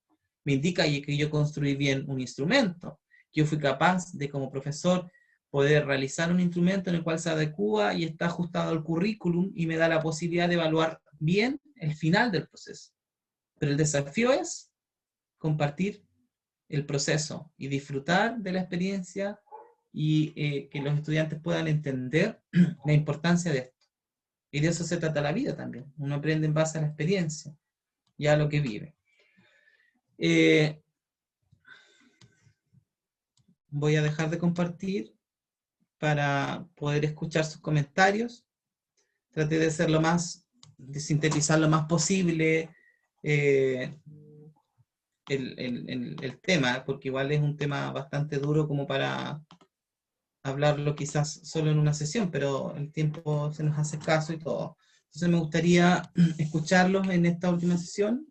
Me indica que yo construí bien un instrumento, que yo fui capaz de como profesor poder realizar un instrumento en el cual se adecua y está ajustado al currículum y me da la posibilidad de evaluar bien el final del proceso. Pero el desafío es compartir el proceso y disfrutar de la experiencia y que los estudiantes puedan entender la importancia de esto. Y de eso se trata la vida también. Uno aprende en base a la experiencia y a lo que vive. Voy a dejar de compartir para poder escuchar sus comentarios. Traté de sintetizar lo más posible el tema, porque igual es un tema bastante duro como para hablarlo quizás solo en una sesión, pero el tiempo se nos hace escaso y todo. Entonces me gustaría escucharlos en esta última sesión.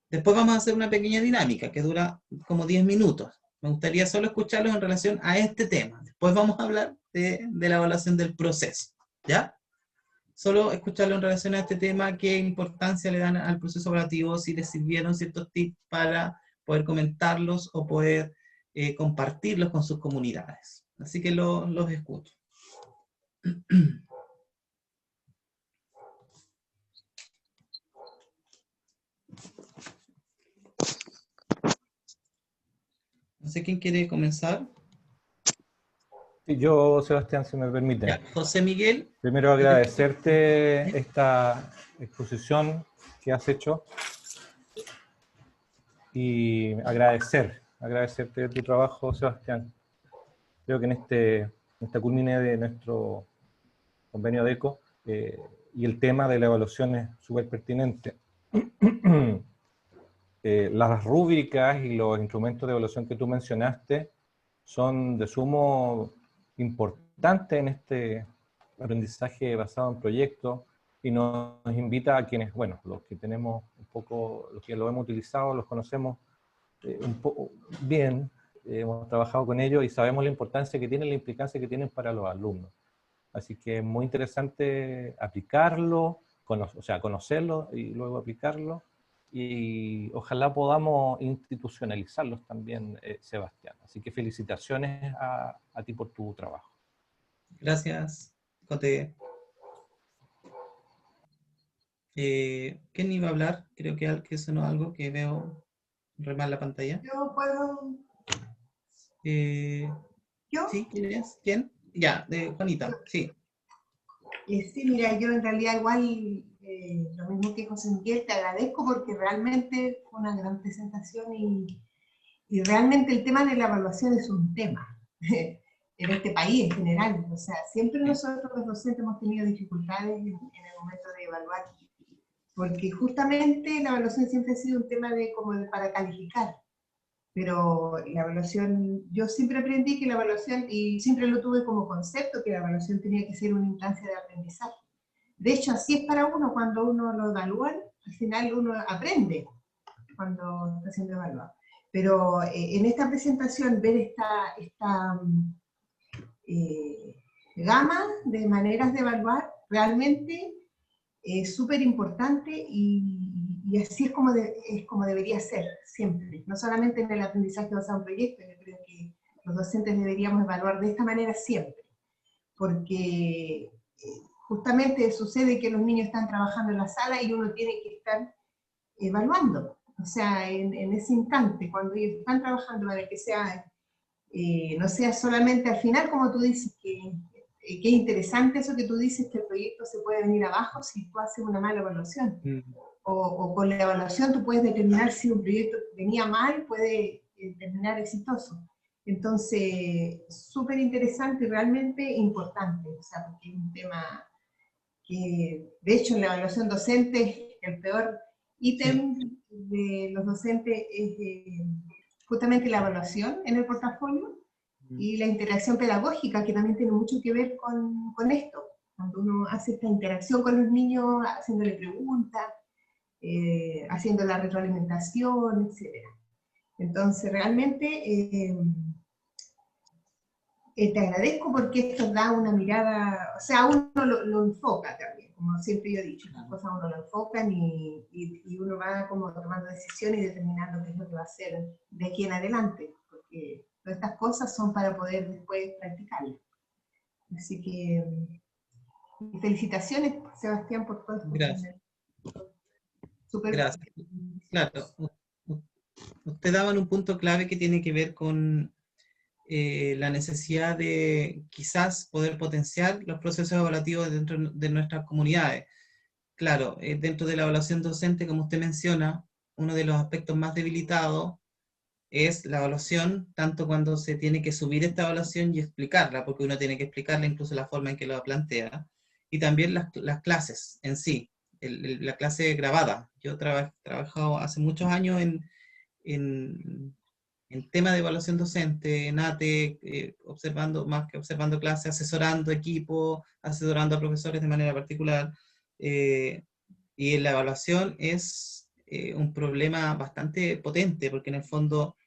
Después vamos a hacer una pequeña dinámica que dura como 10 minutos. Me gustaría solo escucharlos en relación a este tema. Después vamos a hablar de la evaluación del proceso. ¿Ya? Solo escucharlo en relación a este tema, qué importancia le dan al proceso evaluativo, si les sirvieron ciertos tips para poder comentarlos o poder compartirlos con sus comunidades. Así que los escucho. No sé quién quiere comenzar. Y yo, Sebastián, si me permite. Ya, José Miguel. Primero agradecerte esta exposición que has hecho y agradecerte tu trabajo, Sebastián. Creo que en esta culmine de nuestro convenio ADECO y el tema de la evaluación es súper pertinente. Las rúbricas y los instrumentos de evaluación que tú mencionaste son de sumo importante en este aprendizaje basado en proyectos y nos invita a quienes, bueno, los que tenemos un poco, los que lo hemos utilizado, los conocemos un poco bien, hemos trabajado con ellos y sabemos la importancia que tienen, la implicancia que tienen para los alumnos. Así que es muy interesante aplicarlo, o sea, conocerlo y luego aplicarlo. Y ojalá podamos institucionalizarlos también, Sebastián. Así que felicitaciones a ti por tu trabajo. Gracias, Jote. ¿Quién iba a hablar? Creo que sonó algo que veo re mal la pantalla. Yo puedo. ¿Sí? ¿Quién es? ¿Quién? Ya, Juanita, sí. Sí, mira, yo en realidad igual, lo mismo que José Miguel, te agradezco porque realmente fue una gran presentación y realmente el tema de la evaluación es un tema en este país en general. O sea, siempre nosotros los docentes hemos tenido dificultades en el momento de evaluar, porque justamente la evaluación siempre ha sido un tema de como para calificar. Pero la evaluación, yo siempre aprendí que la evaluación, y siempre lo tuve como concepto, que la evaluación tenía que ser una instancia de aprendizaje. De hecho, así es para uno, cuando uno lo evalúa, al final uno aprende cuando está siendo evaluado. Pero en esta presentación, ver esta gama de maneras de evaluar realmente es súper importante y así es como debería ser siempre. No solamente en el aprendizaje basado en proyectos, yo creo que los docentes deberíamos evaluar de esta manera siempre, porque justamente sucede que los niños están trabajando en la sala y uno tiene que estar evaluando. O sea, en ese instante, cuando ellos están trabajando para que sea, no sea solamente al final, como tú dices, que qué interesante eso que tú dices, que el proyecto se puede venir abajo si tú haces una mala evaluación. O con la evaluación tú puedes determinar si un proyecto venía mal, puede terminar exitoso. Entonces, súper interesante y realmente importante, o sea, porque es un tema que, de hecho, en la evaluación docente, el peor ítem de los docentes es justamente la evaluación en el portafolio y la interacción pedagógica, que también tiene mucho que ver con esto. Cuando uno hace esta interacción con los niños, haciéndole preguntas, haciendo la retroalimentación, etc. Entonces, realmente te agradezco porque esto da una mirada, o sea, uno lo enfoca también, como siempre yo he dicho, las cosas uno lo enfocan y uno va como tomando decisiones y determinando qué es lo que va a hacer de aquí en adelante, porque todas estas cosas son para poder después practicarlas. Así que felicitaciones, Sebastián, por todo esto. Gracias. Súper. Gracias. Claro, usted daba en un punto clave que tiene que ver con la necesidad de quizás poder potenciar los procesos evaluativos dentro de nuestras comunidades. Claro, dentro de la evaluación docente, como usted menciona, uno de los aspectos más debilitados es la evaluación, tanto cuando se tiene que subir esta evaluación y explicarla, porque uno tiene que explicarla incluso la forma en que lo plantea, y también las clases en sí, la clase grabada. Yo he trabajado hace muchos años en tema de evaluación docente, en ATE, observando, más que observando clases, asesorando equipos, asesorando a profesores de manera particular, y la evaluación es un problema bastante potente, porque en el fondo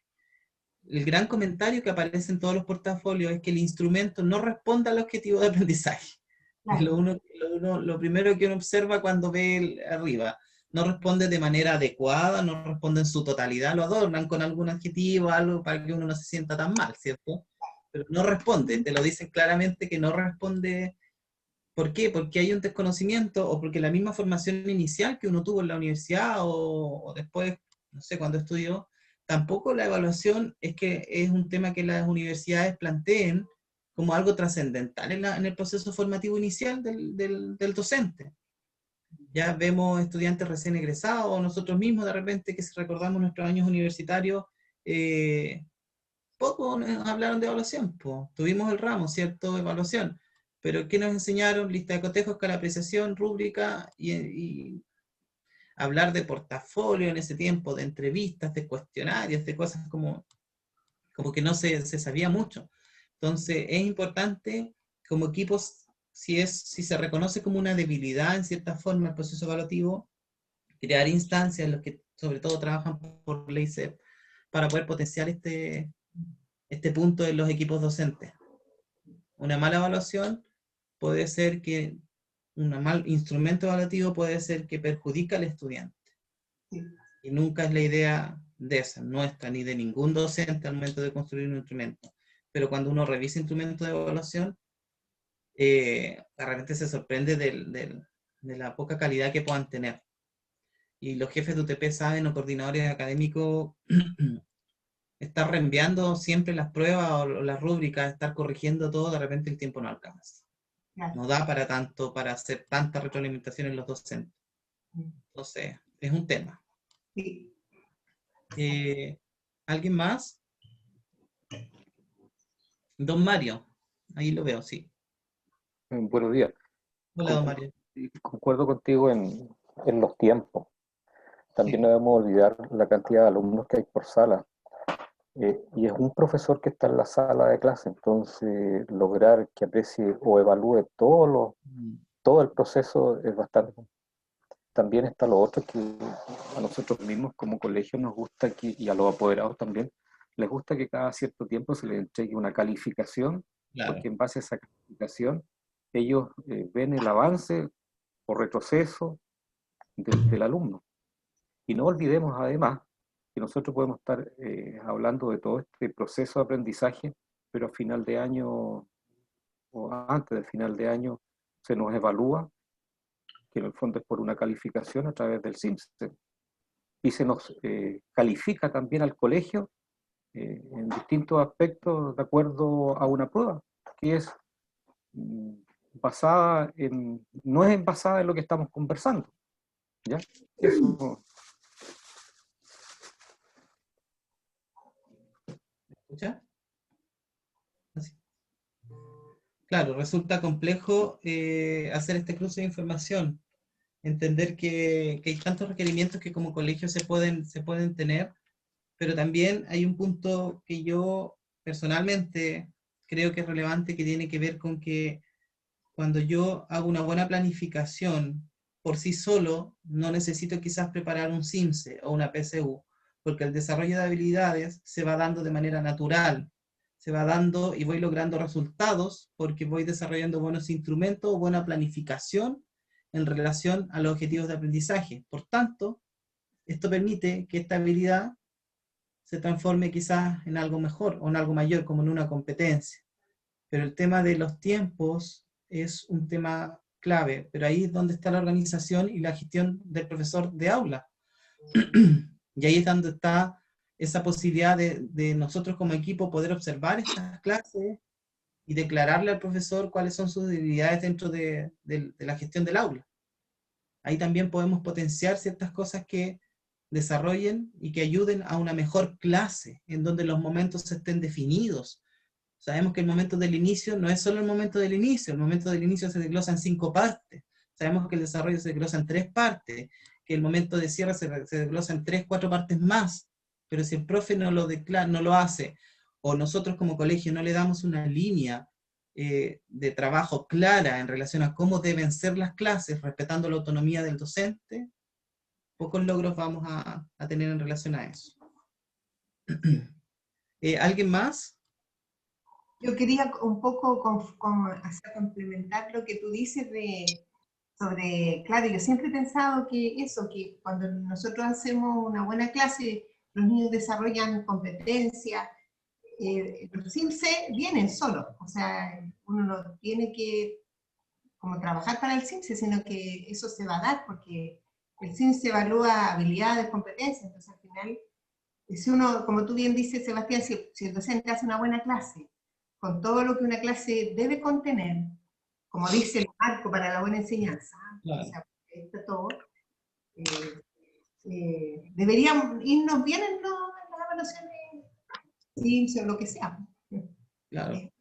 el gran comentario que aparece en todos los portafolios es que el instrumento no responde al objetivo de aprendizaje. Claro. Lo primero que uno observa cuando ve arriba. No responde de manera adecuada, no responde en su totalidad, lo adornan con algún adjetivo, algo para que uno no se sienta tan mal, ¿cierto? Pero no responde, te lo dicen claramente que no responde. ¿Por qué? Porque hay un desconocimiento o porque la misma formación inicial que uno tuvo en la universidad o después, no sé, cuando estudió, tampoco la evaluación es que es un tema que las universidades planteen como algo trascendental en el proceso formativo inicial del docente. Ya vemos estudiantes recién egresados, o nosotros mismos de repente que si recordamos nuestros años universitarios, poco nos hablaron de evaluación, pues. Tuvimos el ramo, ¿cierto? Evaluación. Pero ¿qué nos enseñaron? Lista de cotejos, escala de apreciación, rúbrica y hablar de portafolio en ese tiempo, de entrevistas, de cuestionarios, de cosas como que no se sabía mucho. Entonces es importante como equipos, si se reconoce como una debilidad en cierta forma el proceso evaluativo, crear instancias en las que sobre todo trabajan por ley CEP para poder potenciar este punto en los equipos docentes. Una mala evaluación puede ser que, un mal instrumento evaluativo puede ser que perjudica al estudiante. Sí. Y nunca es la idea de esa, nuestra, ni de ningún docente al momento de construir un instrumento. Pero cuando uno revisa instrumentos de evaluación, de repente se sorprende de la poca calidad que puedan tener. Y los jefes de UTP saben, o coordinadores académicos, estar reenviando siempre las pruebas o las rúbricas, estar corrigiendo todo, de repente el tiempo no alcanza. Claro. No da para tanto, para hacer tanta retroalimentación en los docentes. Entonces, es un tema. Sí. ¿Alguien más? Don Mario, ahí lo veo, sí. Buenos días. Hola, don Mario. Concuerdo contigo en los tiempos. También Sí. no debemos olvidar la cantidad de alumnos que hay por sala. Y es un profesor que está en la sala de clase, entonces lograr que aprecie o evalúe todo el proceso es bastante. También está lo otro que a nosotros mismos como colegio nos gusta y a los apoderados también, les gusta que cada cierto tiempo se les entregue una calificación, Claro. porque en base a esa calificación ellos ven el avance o retroceso del alumno. Y no olvidemos además que nosotros podemos estar hablando de todo este proceso de aprendizaje, pero a final de año o antes del final de año se nos evalúa, que en el fondo es por una calificación a través del CIMSE, y se nos califica también al colegio en distintos aspectos de acuerdo a una prueba, que es basada no es basada en lo que estamos conversando, ¿ya? Eso. ¿Escucha? Así. Claro, resulta complejo hacer este cruce de información, entender que hay tantos requerimientos que como colegio se pueden tener, pero también hay un punto que yo personalmente creo que es relevante, que tiene que ver con que cuando yo hago una buena planificación por sí solo, no necesito quizás preparar un CIMSE o una PSU, porque el desarrollo de habilidades se va dando de manera natural, se va dando y voy logrando resultados porque voy desarrollando buenos instrumentos o buena planificación en relación a los objetivos de aprendizaje. Por tanto, esto permite que esta habilidad se transforme quizás en algo mejor o en algo mayor, como en una competencia. Pero el tema de los tiempos es un tema clave, pero ahí es donde está la organización y la gestión del profesor de aula. Y ahí es donde está esa posibilidad de nosotros como equipo poder observar estas clases y declararle al profesor cuáles son sus debilidades dentro de la gestión del aula. Ahí también podemos potenciar ciertas cosas que desarrollen y que ayuden a una mejor clase, en donde los momentos estén definidos. Sabemos que el momento del inicio no es solo el momento del inicio se desglosa en 5 partes. Sabemos que el desarrollo se desglosa en 3 partes, que el momento de cierre se desglosa en 3, 4 partes más. Pero si el profe no lo hace, o nosotros como colegio no le damos una línea de trabajo clara en relación a cómo deben ser las clases, respetando la autonomía del docente, pocos logros vamos a tener en relación a eso. ¿Alguien más? Yo quería un poco complementar lo que tú dices sobre, claro, yo siempre he pensado que eso, que cuando nosotros hacemos una buena clase, los niños desarrollan competencias, los CIMSE vienen solos, o sea, uno no tiene que como trabajar para el CIMSE, sino que eso se va a dar porque el CIMSE evalúa habilidades, competencias, entonces al final, si uno, como tú bien dices, Sebastián, si el docente hace una buena clase, con todo lo que una clase debe contener, como dice el marco para la buena enseñanza, Claro. o sea, está todo, deberíamos irnos bien en las evaluaciones CIMSE o lo que sea. Claro.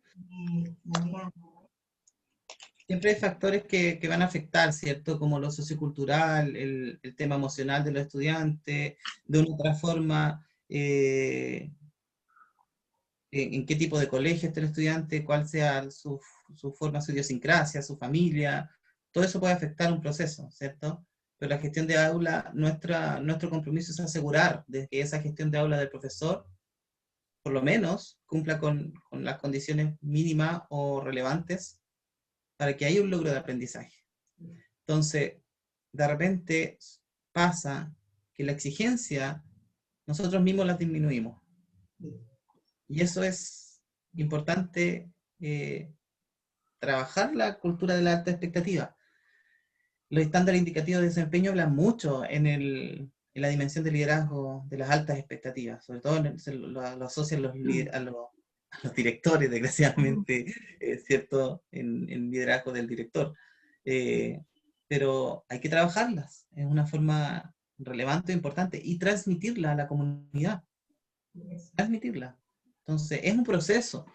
Siempre hay factores que van a afectar, ¿cierto? Como lo sociocultural, el tema emocional de los estudiantes, de una otra forma, en qué tipo de colegio está el estudiante, cuál sea su forma, su idiosincrasia, su familia, todo eso puede afectar un proceso, ¿cierto? Pero la gestión de aula, nuestro compromiso es asegurar de que esa gestión de aula del profesor, por lo menos, cumpla con las condiciones mínimas o relevantes para que haya un logro de aprendizaje. Entonces, de repente pasa que la exigencia nosotros mismos la disminuimos. Y eso es importante, trabajar la cultura de la alta expectativa. Los estándares indicativos de desempeño hablan mucho en en la dimensión de liderazgo de las altas expectativas, sobre todo lo asocian a los directores, desgraciadamente, ¿cierto? En liderazgo del director. Pero hay que trabajarlas, es una forma relevante e importante, y transmitirla a la comunidad. Transmitirla. Entonces, es un proceso.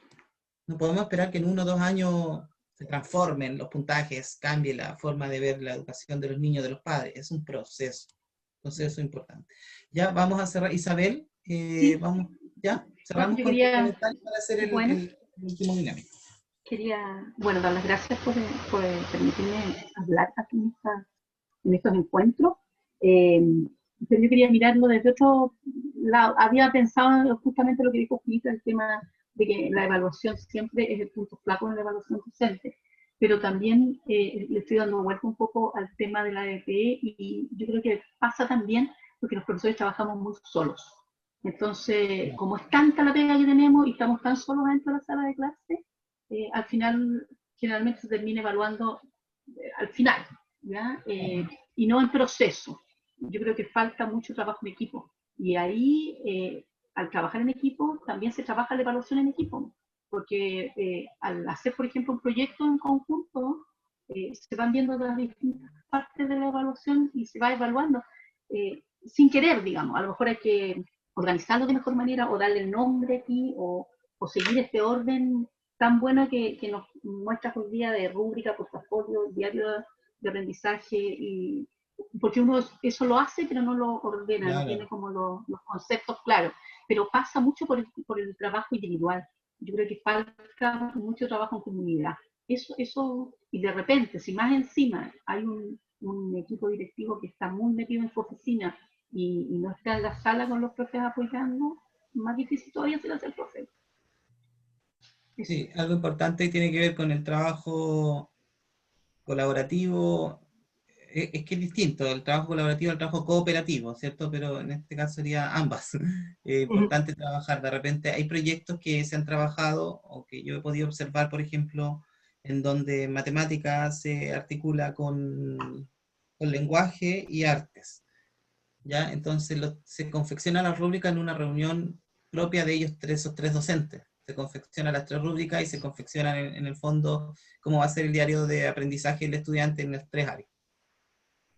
No podemos esperar que en 1 o 2 años se transformen los puntajes, cambie la forma de ver la educación de los niños, de los padres. Es un proceso. Entonces, eso es importante. Ya vamos a cerrar. Isabel, Sí. vamos, ya, cerramos Yo con quería- tu comentario para hacer el último dinámico. Quería, bueno, dar las gracias por permitirme hablar aquí en estos encuentros. Pero yo quería mirarlo desde otro lado. Había pensado justamente lo que dijo Julita, el tema de que la evaluación siempre es el punto flaco en la evaluación docente, pero también le estoy dando vuelta un poco al tema de la ADPE, y yo creo que pasa también porque los profesores trabajamos muy solos. Entonces, como es tanta la pega que tenemos y estamos tan solos dentro de la sala de clase, al final generalmente se termina evaluando al final, ¿ya? Y no en proceso. Yo creo que falta mucho trabajo en equipo, y ahí al trabajar en equipo también se trabaja la evaluación en equipo, porque al hacer, por ejemplo, un proyecto en conjunto, se van viendo las distintas partes de la evaluación y se va evaluando sin querer, digamos. A lo mejor hay que organizarlo de mejor manera, o darle el nombre aquí, o seguir este orden tan bueno que nos muestras hoy día de rúbrica, portafolio, diario de aprendizaje, y porque uno eso lo hace pero no lo ordena, Claro. no tiene como los conceptos claros, pero pasa mucho por el trabajo individual. Yo creo que falta mucho trabajo en comunidad. Eso, y de repente, si más encima hay un equipo directivo que está muy metido en su oficina y no está en la sala con los profes apoyando, más difícil todavía se lo hace el profe. Sí, algo importante tiene que ver con el trabajo colaborativo. Es que es distinto el trabajo colaborativo al trabajo cooperativo, ¿cierto? Pero en este caso sería ambas. Es importante trabajar. De repente hay proyectos que se han trabajado, o que yo he podido observar, por ejemplo, en donde matemática se articula con lenguaje y artes, ¿ya? Entonces se confecciona la rúbrica en una reunión propia de ellos esos tres docentes. Se confeccionan las 3 rúbricas y se confeccionan en el fondo cómo va a ser el diario de aprendizaje del estudiante en las 3 áreas.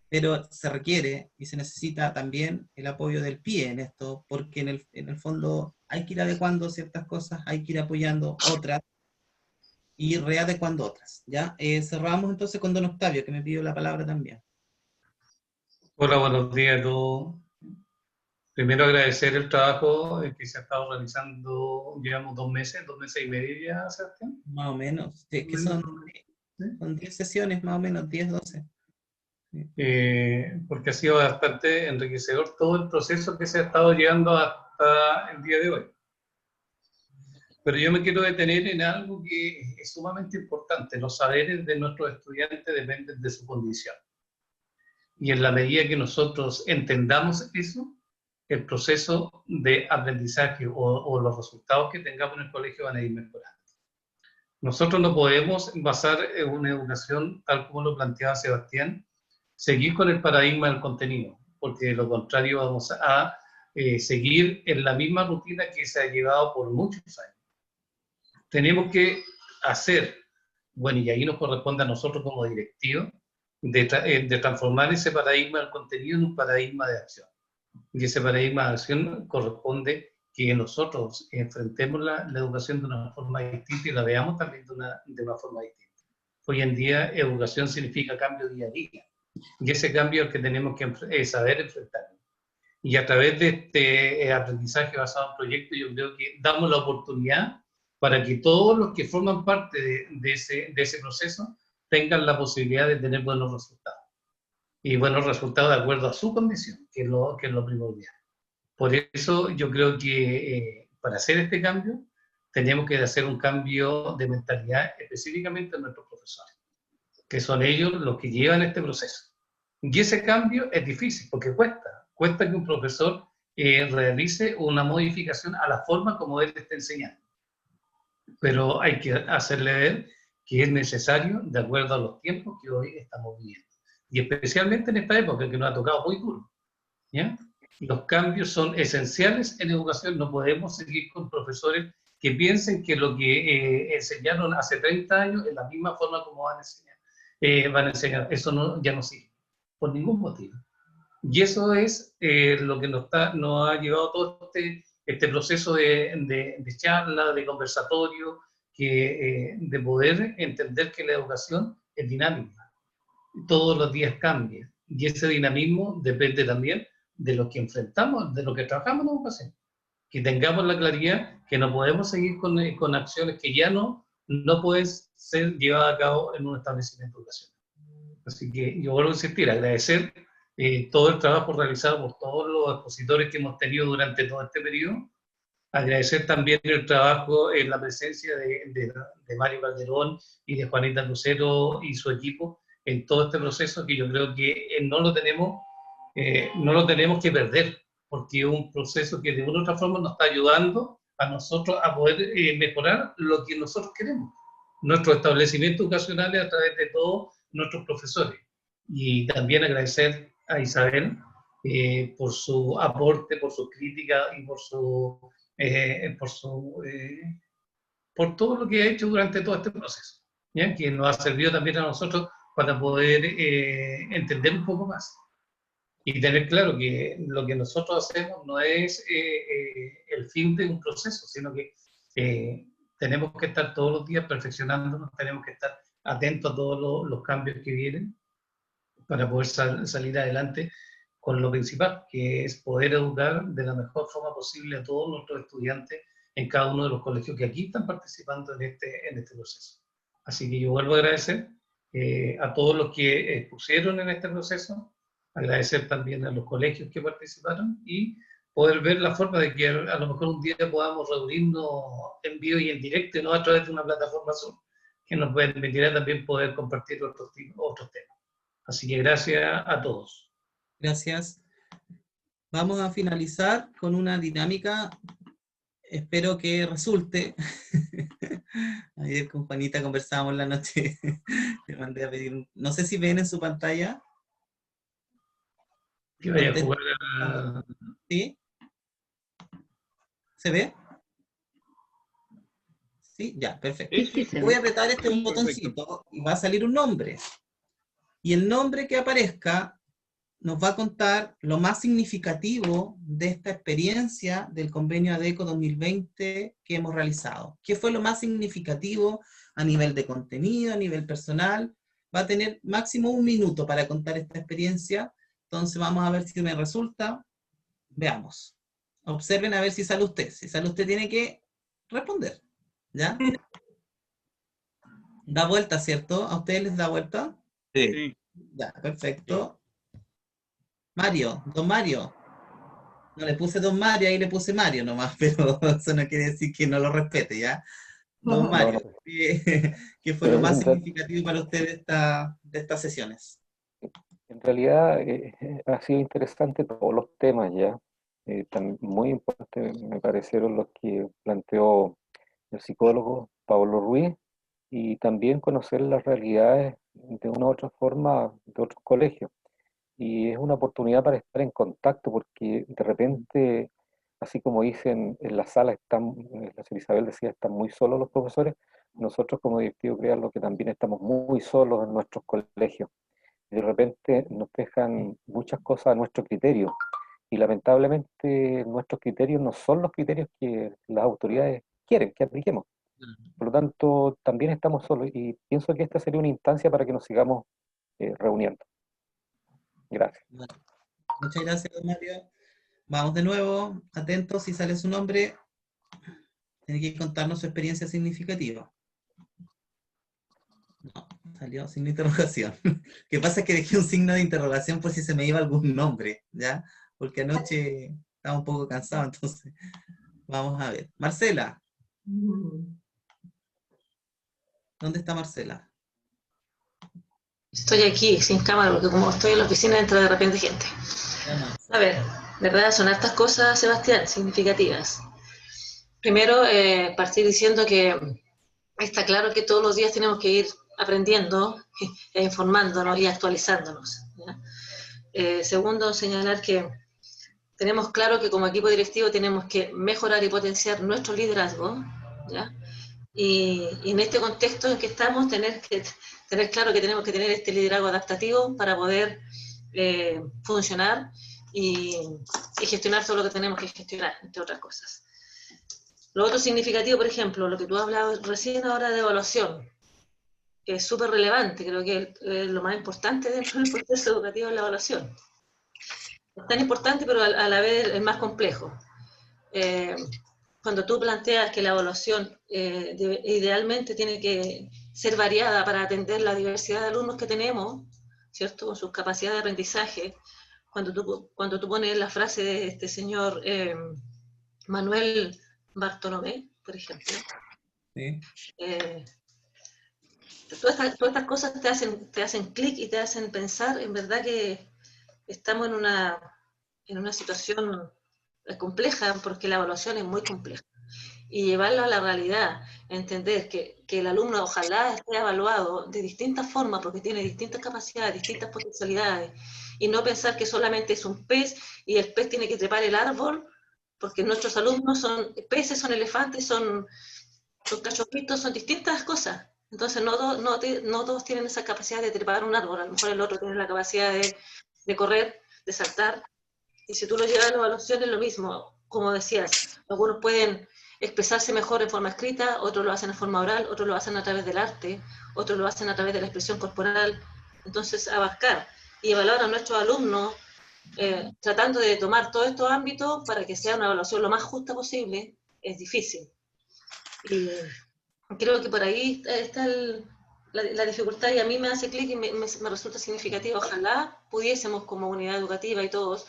Pero se requiere y se necesita también el apoyo del PIE en esto, porque en el fondo hay que ir adecuando ciertas cosas, hay que ir apoyando otras y readecuando otras, ¿ya? Cerramos entonces con don Octavio, que me pidió la palabra también. Hola, buenos días a todos. Primero agradecer el trabajo que se ha estado realizando, llevamos 2 meses y medio ya, Sebastián. Más o menos, sí, que son 10 sesiones, más o menos, 10, 12. Porque ha sido bastante enriquecedor todo el proceso que se ha estado llevando hasta el día de hoy. Pero yo me quiero detener en algo que es sumamente importante. Los saberes de nuestros estudiantes dependen de su condición. Y en la medida que nosotros entendamos eso, el proceso de aprendizaje o los resultados que tengamos en el colegio van a ir mejorando. Nosotros no podemos basar en una educación, tal como lo planteaba Sebastián, seguir con el paradigma del contenido, porque de lo contrario vamos a seguir en la misma rutina que se ha llevado por muchos años. Tenemos que hacer, bueno, y ahí nos corresponde a nosotros como directivos, de transformar ese paradigma del contenido en un paradigma de acción. Y ese paradigma de acción corresponde que nosotros enfrentemos la educación de una forma distinta y la veamos también de una forma distinta. Hoy en día, educación significa cambio día a día. Y ese cambio es el que tenemos que saber enfrentar. Y a través de este aprendizaje basado en proyectos, yo creo que damos la oportunidad para que todos los que forman parte de ese proceso tengan la posibilidad de tener buenos resultados. Y buenos resultados de acuerdo a su condición, que es lo primordial. Por eso yo creo que para hacer este cambio tenemos que hacer un cambio de mentalidad específicamente en nuestros profesores, que son ellos los que llevan este proceso. Y ese cambio es difícil porque cuesta que un profesor realice una modificación a la forma como él está enseñando. Pero hay que hacerle ver que es necesario de acuerdo a los tiempos que hoy estamos viviendo. Y especialmente en esta época que nos ha tocado muy duro, ¿ya? Los cambios son esenciales en educación. No podemos seguir con profesores que piensen que lo que enseñaron hace 30 años es la misma forma como van a enseñar. Eso no, ya no sirve, por ningún motivo. Y eso es lo que nos ha llevado todo este proceso de charla, de conversatorio, de poder entender que la educación es dinámica. Todos los días cambia. Y ese dinamismo depende también de lo que enfrentamos, de lo que trabajamos en educación. Que tengamos la claridad que no podemos seguir con acciones que ya no pueden ser llevadas a cabo en un establecimiento educacional. Así que yo vuelvo a insistir, agradecer todo el trabajo realizado por todos los expositores que hemos tenido durante todo este periodo. Agradecer también el trabajo en la presencia de Mario Calderón y de Juanita Lucero y su equipo en todo este proceso, que yo creo que no lo tenemos que perder, porque es un proceso que de una u otra forma nos está ayudando a nosotros a poder mejorar lo que nosotros queremos, nuestros establecimientos educacionales a través de todos nuestros profesores. Y también agradecer a Isabel por su aporte, por su crítica y por todo lo que ha hecho durante todo este proceso, ¿ya? Que nos ha servido también a nosotros para poder entender un poco más y tener claro que lo que nosotros hacemos no es el fin de un proceso, sino que tenemos que estar todos los días perfeccionándonos, tenemos que estar atentos a todos los cambios que vienen para poder salir adelante con lo principal, que es poder educar de la mejor forma posible a todos nuestros estudiantes en cada uno de los colegios que aquí están participando en este proceso. Así que yo vuelvo a agradecer a todos los que expusieron en este proceso, agradecer también a los colegios que participaron y poder ver la forma de que a lo mejor un día podamos reunirnos en vivo y en directo, y no a través de una plataforma Zoom, que nos permitirá también poder compartir otros temas. Así que gracias a todos. Gracias. Vamos a finalizar con una dinámica, espero que resulte. Ayer con Juanita conversábamos la noche, le mandé a pedir, no sé si ven en su pantalla. Que vaya a jugar ¿Sí? ¿Se ve? Sí, ya, perfecto. Voy a apretar este botoncito y va a salir un nombre. Y el nombre que aparezca nos va a contar lo más significativo de esta experiencia del convenio ADECO 2020 que hemos realizado. ¿Qué fue lo más significativo a nivel de contenido, a nivel personal? Va a tener máximo 1 minuto para contar esta experiencia. Entonces vamos a ver si me resulta. Veamos. Observen a ver si sale usted. Si sale usted tiene que responder. ¿Ya? Da vuelta, ¿cierto? ¿A ustedes les da vuelta? Sí. Ya, perfecto. Mario, don Mario. No le puse don Mario, ahí le puse Mario nomás, pero eso no quiere decir que no lo respete, ¿ya? Don Mario, ¿qué fue lo más significativo para usted de estas sesiones? En realidad ha sido interesante todos los temas ya. Muy importante me parecieron los que planteó el psicólogo Pablo Ruiz, y también conocer las realidades de una u otra forma de otros colegios. Y es una oportunidad para estar en contacto, porque de repente, así como dicen en la sala, la señora Isabel decía, están muy solos los profesores, nosotros como directivo créanlo que también estamos muy solos en nuestros colegios. De repente nos dejan muchas cosas a nuestro criterio, y lamentablemente nuestros criterios no son los criterios que las autoridades quieren que apliquemos. Por lo tanto, también estamos solos, y pienso que esta sería una instancia para que nos sigamos reuniendo. Gracias. Bueno, muchas gracias, don Mario. Vamos de nuevo, atentos, si sale su nombre, tiene que contarnos su experiencia significativa. No, salió sin interrogación. Lo que pasa es que dejé un signo de interrogación por si se me iba algún nombre, ¿ya? Porque anoche estaba un poco cansado, entonces vamos a ver. Marcela. ¿Dónde está Marcela? Estoy aquí, sin cámara, porque como estoy en la oficina entra de repente gente. A ver, ¿verdad? Son hartas cosas, Sebastián, significativas. Primero, partir diciendo que está claro que todos los días tenemos que ir aprendiendo, informándonos y actualizándonos, ¿ya? Segundo, señalar que tenemos claro que como equipo directivo tenemos que mejorar y potenciar nuestro liderazgo, ¿ya? Y en este contexto en que estamos, tener claro que tenemos que tener este liderazgo adaptativo para poder funcionar y gestionar todo lo que tenemos que gestionar, entre otras cosas. Lo otro significativo, por ejemplo, lo que tú has hablado recién ahora de evaluación, que es súper relevante, creo que es lo más importante dentro del proceso educativo es la evaluación. Es tan importante, pero a la vez es más complejo. Cuando tú planteas que la evaluación idealmente tiene que ser variada para atender la diversidad de alumnos que tenemos, ¿cierto? Con sus capacidades de aprendizaje, cuando tú pones la frase de este señor Manuel Bartolomé, por ejemplo, Sí. todas estas cosas te hacen clic y te hacen pensar en verdad que estamos en una situación compleja, porque la evaluación es muy compleja. Y llevarlo a la realidad, entender que el alumno ojalá esté evaluado de distintas formas, porque tiene distintas capacidades, distintas potencialidades, y no pensar que solamente es un pez y el pez tiene que trepar el árbol, porque nuestros alumnos son peces, son elefantes, son cachorritos, son distintas cosas. Entonces no todos tienen esa capacidad de trepar un árbol, a lo mejor el otro tiene la capacidad de correr, de saltar, y si tú lo llevas a la evaluación es lo mismo, como decías, algunos pueden expresarse mejor en forma escrita, otros lo hacen en forma oral, otros lo hacen a través del arte, otros lo hacen a través de la expresión corporal. Entonces, abarcar y evaluar a nuestros alumnos, tratando de tomar todos estos ámbitos para que sea una evaluación lo más justa posible, es difícil. Y creo que por ahí está la dificultad, y a mí me hace clic y me resulta significativo. Ojalá pudiésemos como unidad educativa y todos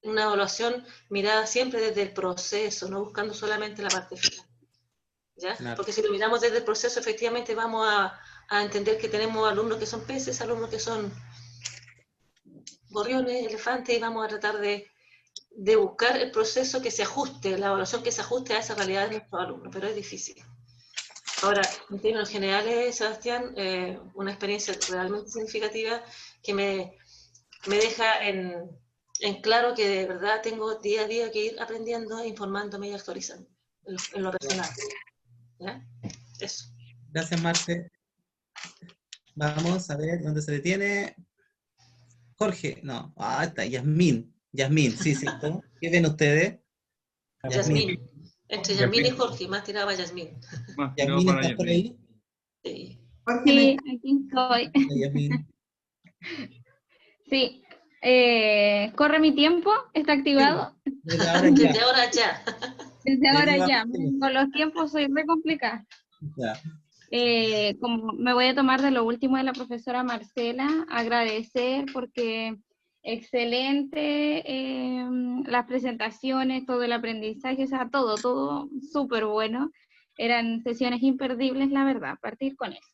una evaluación mirada siempre desde el proceso, no buscando solamente la parte final, ¿ya? Claro. Porque si lo miramos desde el proceso, efectivamente vamos a entender que tenemos alumnos que son peces, alumnos que son gorriones, elefantes, y vamos a tratar de buscar el proceso que se ajuste, la evaluación que se ajuste a esa realidad de nuestros alumnos, pero es difícil. Ahora, en términos generales, Sebastián, una experiencia realmente significativa que me deja en claro que de verdad tengo día a día que ir aprendiendo, informándome y actualizando en lo personal. ¿Ya? Eso. Gracias, Marce. Vamos a ver dónde se detiene. Jorge, no, está, Yasmín. Yasmín, sí, ¿cierto? ¿Qué ven ustedes? Yasmín. Entre Yasmín y Jorge, más tiraba Yasmín. Yasmín, ¿estás por ahí? Sí. Sí, aquí estoy. Yasmín. Sí. ¿Corre mi tiempo? ¿Está activado? Sí, desde ahora ya. Desde ahora ya. Desde ahora ya. Con los tiempos soy re complicada. Ya. Como me voy a tomar de lo último de la profesora Marcela, agradecer porque excelente las presentaciones, todo el aprendizaje, o sea, todo súper bueno. Eran sesiones imperdibles, la verdad, partir con eso.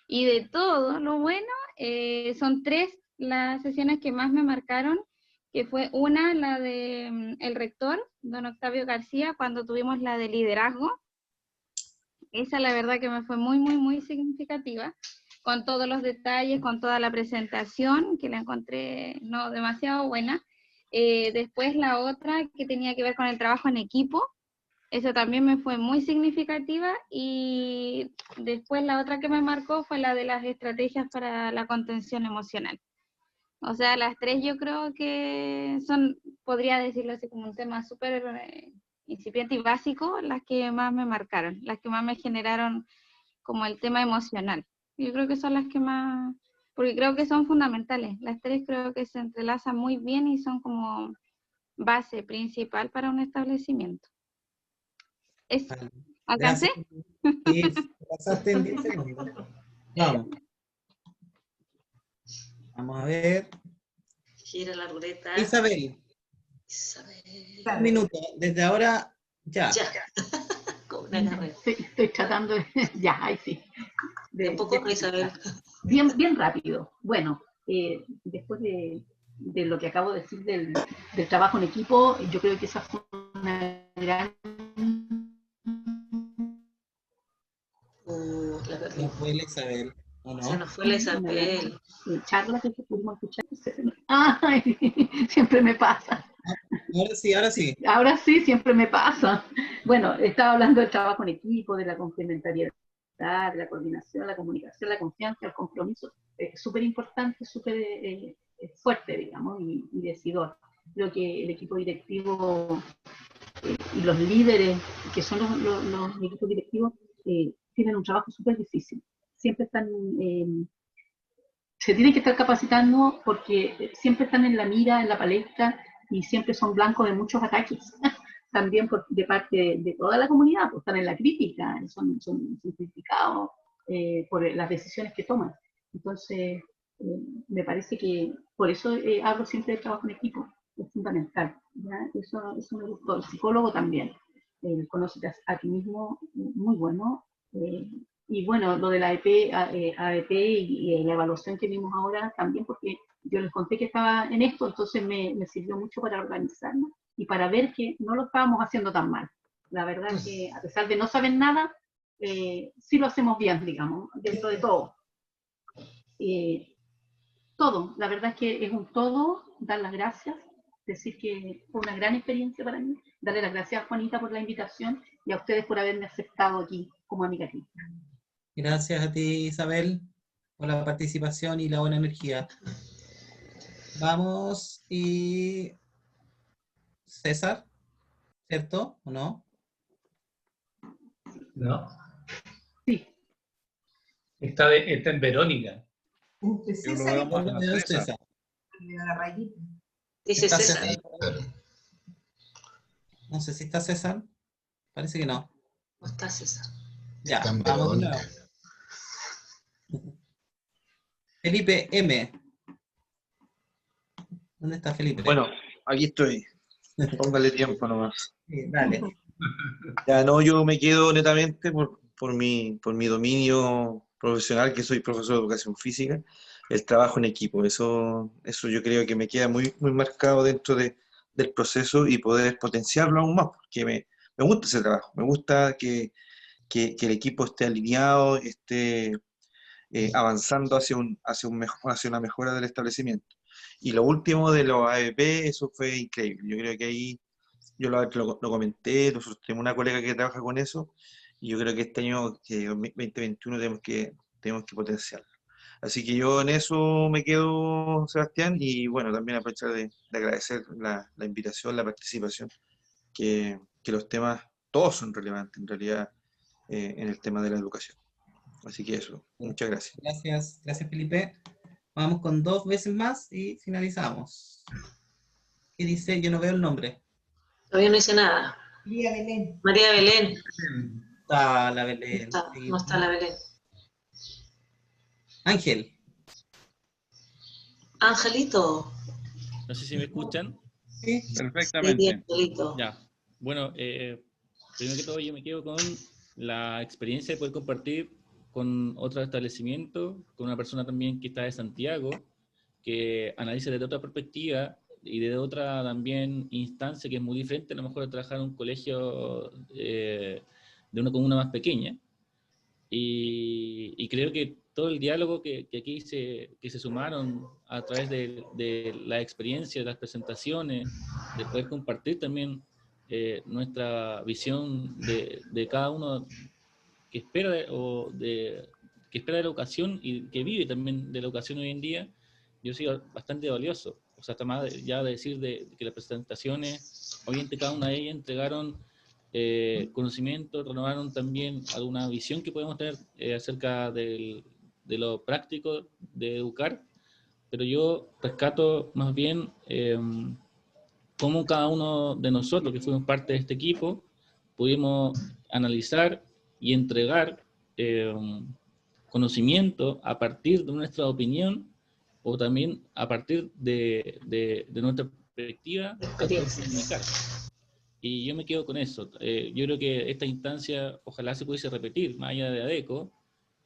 Y de todo lo bueno, son 3 las sesiones que más me marcaron, que fue una, la de el rector, don Octavio García, cuando tuvimos la de liderazgo. Esa la verdad que me fue muy significativa, con todos los detalles, con toda la presentación, que la encontré no demasiado buena. Después la otra que tenía que ver con el trabajo en equipo, eso también me fue muy significativa, y después la otra que me marcó fue la de las estrategias para la contención emocional. O sea, las 3 yo creo que son, podría decirlo así como un tema súper incipiente y básico, las que más me marcaron, las que más me generaron como el tema emocional. Yo creo que son las que más, porque creo que son fundamentales. Las 3 creo que se entrelazan muy bien y son como base principal para un establecimiento. Eso. ¿Alcancé? Sí, pasaste en 10 segundos. Vamos. Vamos a ver. Gira la ruleta. Isabel. 1 minuto. Desde ahora, ya. Ya. Con una carrera. Estoy tratando de... Ya, ahí sí. Un poco, Isabel. Bien rápido. Bueno, después de lo que acabo de decir del trabajo en equipo, yo creo que esa fue una gran... La perdí. No fue la Isabel, ¿o no? Se nos fue la Isabel. Charla que pudimos escuchar. Ay, siempre me pasa. Ahora sí, ahora sí. Ahora sí, siempre me pasa. Bueno, estaba hablando del trabajo en equipo, de la complementariedad, de la coordinación, la comunicación, la confianza, el compromiso. Es súper importante, súper fuerte, digamos, y decidor. Creo que el equipo directivo y los líderes, que son los equipos directivos, tienen un trabajo súper difícil. Siempre están, se tienen que estar capacitando porque siempre están en la mira, en la palestra, y siempre son blancos de muchos ataques. También de parte de toda la comunidad, pues están en la crítica, son criticados por las decisiones que toman. Entonces, me parece que por eso hablo siempre de trabajo en equipo, es fundamental. ¿Ya? Eso me gustó. El psicólogo también, conócete a ti mismo, muy bueno. Y bueno, lo de la AEP y la evaluación que vimos ahora también, porque yo les conté que estaba en esto, entonces me sirvió mucho para organizarme y para ver que no lo estábamos haciendo tan mal. La verdad es que a pesar de no saber nada, sí lo hacemos bien, digamos, dentro de todo. Todo, la verdad es que es un todo, dar las gracias, decir que fue una gran experiencia para mí, darle las gracias a Juanita por la invitación y a ustedes por haberme aceptado aquí como amiga aquí. Gracias a ti, Isabel, por la participación y la buena energía. Vamos y... César, ¿cierto o no? ¿No? Sí. Está en Verónica. Yo lo veo más Yo veo César. Dice ¿Está César. No sé si está César. Parece que no. No está César. Ya, Está en vamos de Verónica. nuevo. Felipe M. ¿Dónde está Felipe? Bueno, aquí estoy. Póngale tiempo nomás. Sí, dale. Ya no, yo me quedo netamente por mi dominio profesional, que soy profesor de educación física, el trabajo en equipo. Eso yo creo que me queda muy, muy marcado dentro del proceso y poder potenciarlo aún más, porque me gusta ese trabajo, me gusta que el equipo esté alineado, esté avanzando hacia una mejora del establecimiento. Y lo último de los AEP, eso fue increíble. Yo creo que ahí, yo lo comenté, nosotros tenemos una colega que trabaja con eso, y yo creo que este año, que 2021, tenemos que potenciarlo. Así que yo en eso me quedo, Sebastián, y bueno, también aprovechar de agradecer la invitación, la participación, que los temas, todos son relevantes en realidad en el tema de la educación. Así que eso, muchas gracias. Gracias Felipe. Vamos con 2 veces más y finalizamos. ¿Qué dice? Yo no veo el nombre. Todavía no dice nada. María Belén. María Belén. Está la Belén. No está la Belén. Ángel. Angelito. No sé si me escuchan. Sí, perfectamente. Sí, Angelito. Ya. Bueno, primero que todo yo me quedo con la experiencia de poder compartir con otro establecimiento, con una persona también que está de Santiago, que analiza desde otra perspectiva y desde otra también instancia que es muy diferente a lo mejor de trabajar en un colegio de una comuna más pequeña. Y creo que todo el diálogo que aquí que se sumaron a través de la experiencia, de las presentaciones, de poder compartir también nuestra visión de cada uno que espera que espera de la educación y que vive también de la educación hoy en día, yo sigo bastante valioso. O sea, hasta más ya de decir que las presentaciones, obviamente cada una de ellas entregaron conocimiento, renovaron también alguna visión que podemos tener acerca de lo práctico de educar, pero yo rescato más bien cómo cada uno de nosotros que fuimos parte de este equipo pudimos analizar y entregar conocimiento a partir de nuestra opinión o también a partir de nuestra perspectiva de comunicar. Y yo me quedo con eso. Yo creo que esta instancia ojalá se pudiese repetir, más allá de ADECO,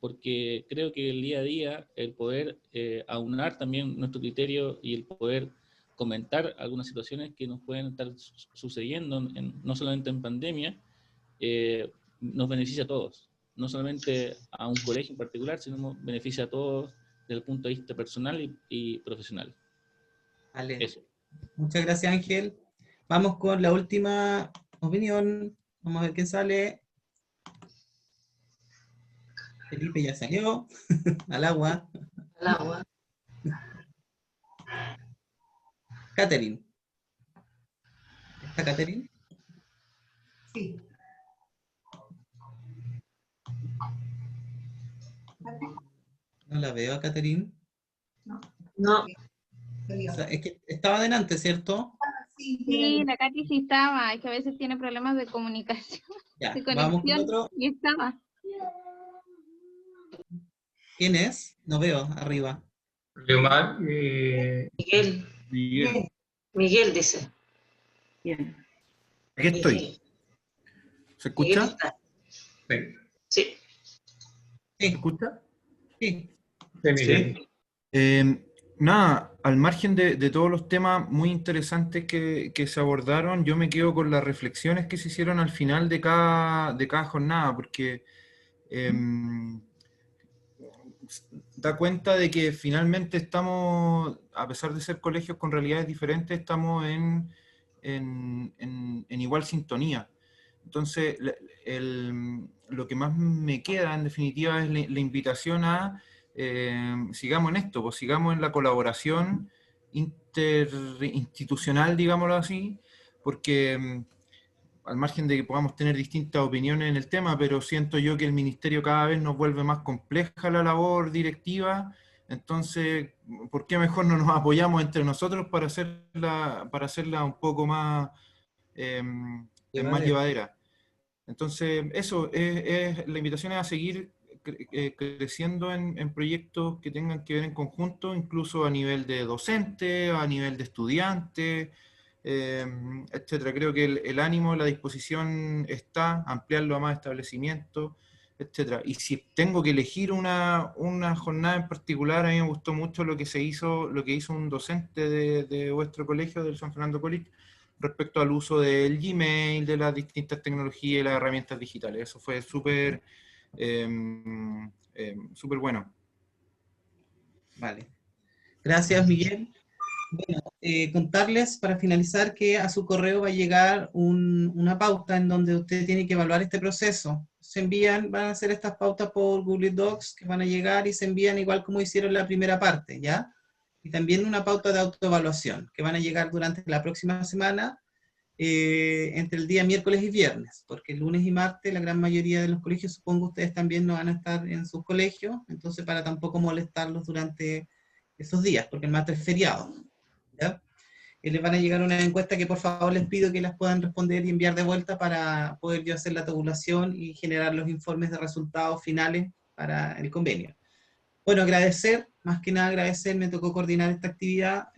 porque creo que el día a día, el poder aunar también nuestro criterio y el poder comentar algunas situaciones que nos pueden estar sucediendo, no solamente en pandemia, nos beneficia a todos. No solamente a un colegio en particular, sino nos beneficia a todos desde el punto de vista personal y profesional. Vale. Eso. Muchas gracias, Ángel. Vamos con la última opinión. Vamos a ver quién sale. Felipe ya salió. Al agua. Al agua. Catherine. ¿Está Catherine? Sí. No la veo a Catherine. No. No, O sea, es que estaba delante, ¿cierto? Sí, la Katy sí estaba, es que a veces tiene problemas de comunicación, Ya, de vamos con conexión, otro. y estaba. ¿Quién es? No veo arriba. Leomar, Miguel. Miguel. Miguel dice. Bien. Aquí estoy. Miguel. ¿Se Miguel escucha? está. Sí, Sí. ¿Se escucha? Sí. sí, Miguel. Nada, al margen de todos los temas muy interesantes que se abordaron, yo me quedo con las reflexiones que se hicieron al final de cada jornada, porque da cuenta de que finalmente estamos, a pesar de ser colegios con realidades diferentes, estamos en igual sintonía. Entonces, lo que más me queda, en definitiva, es la invitación a sigamos en esto, pues sigamos en la colaboración interinstitucional, digámoslo así, porque al margen de que podamos tener distintas opiniones en el tema, pero siento yo que el ministerio cada vez nos vuelve más compleja la labor directiva. Entonces, ¿por qué mejor no nos apoyamos entre nosotros para hacerla un poco más, más llevadera? Entonces, eso, la invitación es a seguir creciendo en proyectos que tengan que ver en conjunto, incluso a nivel de docente, a nivel de estudiante, etcétera. Creo que el ánimo, la disposición está, ampliarlo a más establecimientos, etcétera. Y si tengo que elegir una jornada en particular, a mí me gustó mucho lo que hizo un docente de vuestro colegio, del San Fernando College, respecto al uso del Gmail, de las distintas tecnologías y las herramientas digitales. Eso fue súper súper bueno. Vale. Gracias, Miguel. Bueno, contarles para finalizar que a su correo va a llegar una pauta en donde usted tiene que evaluar este proceso. Se envían, van a hacer estas pautas por Google Docs que van a llegar y se envían igual como hicieron la primera parte, ¿ya? Y también una pauta de autoevaluación que van a llegar durante la próxima semana, entre el día miércoles y viernes, porque el lunes y martes la gran mayoría de los colegios, supongo ustedes también no van a estar en sus colegios, entonces para tampoco molestarlos durante esos días, porque el martes es feriado. ¿Ya? Les van a llegar una encuesta que por favor les pido que las puedan responder y enviar de vuelta para poder yo hacer la tabulación y generar los informes de resultados finales para el convenio. Bueno, agradecer, más que nada agradecer, me tocó coordinar esta actividad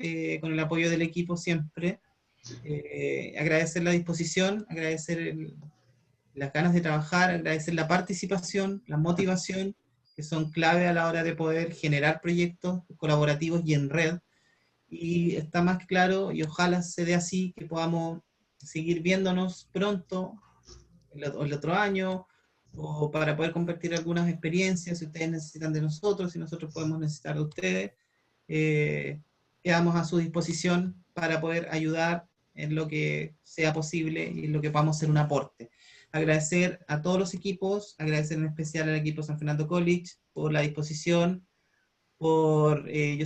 con el apoyo del equipo siempre. Agradecer la disposición, agradecer las ganas de trabajar, agradecer la participación, la motivación, que son clave a la hora de poder generar proyectos colaborativos y en red. Y está más claro, y ojalá se dé así, que podamos seguir viéndonos pronto, el otro año, o para poder compartir algunas experiencias, si ustedes necesitan de nosotros, si nosotros podemos necesitar de ustedes. Quedamos a su disposición para poder ayudar en lo que sea posible y en lo que podamos ser un aporte. Agradecer a todos los equipos, agradecer en especial al equipo San Fernando College por la disposición, yo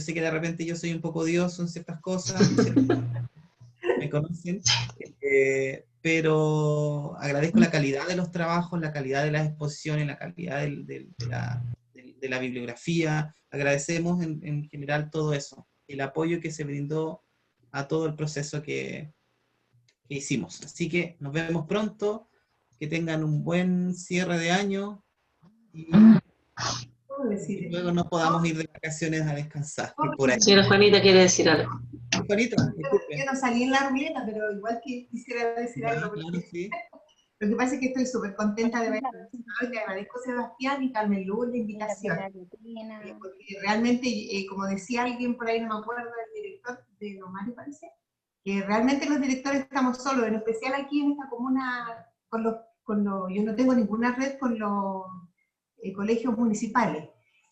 sé que de repente yo soy un poco odioso en ciertas cosas, me conocen, pero agradezco la calidad de los trabajos, la calidad de las exposiciones, la calidad de la bibliografía, agradecemos en general todo eso, el apoyo que se brindó a todo el proceso que hicimos. Así que nos vemos pronto, que tengan un buen cierre de año y luego nos podamos ir de vacaciones a descansar. Por ahí. Señora Juanita quiere decir algo. Juanita, yo no salí en la ruleta, pero igual que quisiera decir algo. Claro, sí. Lo que pasa es que estoy súper contenta de ver, le agradezco a Sebastián y Carmen Luz la invitación. Porque realmente, como decía alguien por ahí, no me acuerdo, el director de Lomar, parece, que realmente los directores estamos solos, en especial aquí en esta comuna, yo no tengo ninguna red con los colegios municipales.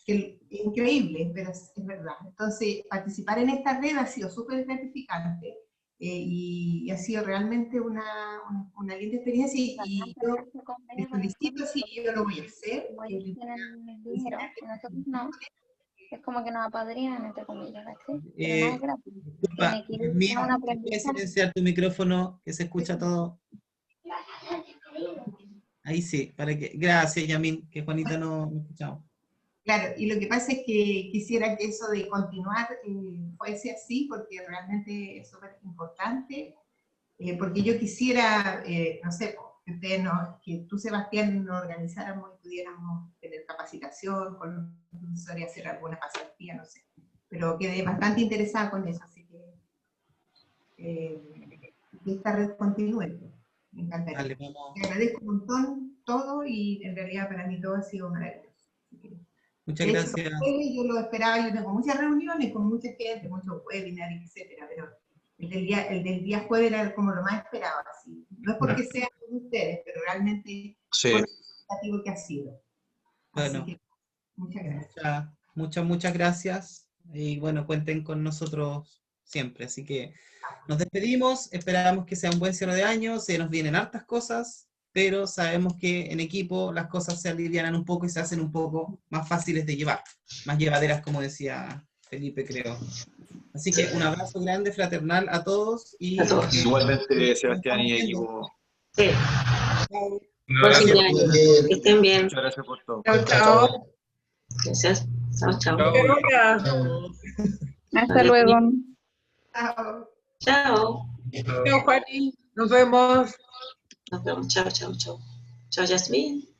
increíble, pero es verdad. Entonces, participar en esta red ha sido súper gratificante y ha sido realmente una linda experiencia y yo les felicito, sí, yo lo voy a hacer. Es como que nos apadrinan, entre comillas, ¿sí? Disculpa, ¿puedes silenciar tu micrófono, que se escucha todo? Ahí sí, para que... Gracias, Yamin, que Juanita no escuchaba. Claro, y lo que pasa es que quisiera que eso de continuar fuese así, porque realmente es súper importante, porque yo quisiera, no sé, que tú, Sebastián, nos organizáramos y pudiéramos tener capacitación con los profesores y hacer alguna pasantía, no sé, pero quedé bastante interesada con eso, así que esta red continúe, me encantaría. Dale, vamos. Te agradezco un montón todo y en realidad para mí todo ha sido maravilloso. Muchas gracias. Yo lo esperaba, yo tengo muchas reuniones con mucha gente, muchos webinars, etcétera, pero el del día jueves era como lo más esperado, así. No es porque sean ustedes, pero realmente fue el significativo que ha sido. Así Bueno, que muchas gracias. Muchas gracias. Y bueno, cuenten con nosotros siempre. Así que nos despedimos, esperamos que sea un buen cierre de año, se nos vienen hartas cosas, pero sabemos que en equipo las cosas se alivianan un poco y se hacen un poco más fáciles de llevar, más llevaderas, como decía Felipe, creo. Así que un abrazo grande, fraternal a todos. Y a todos. Igualmente, Sebastián y equipo. Sí. Gracias. Que estén bien. Muchas gracias por todo. Chao. Gracias. Chao. Hasta luego. Chao. Chao. Chao, Juani. Nos vemos. Nos vemos. Chao. Chao, Yasmín.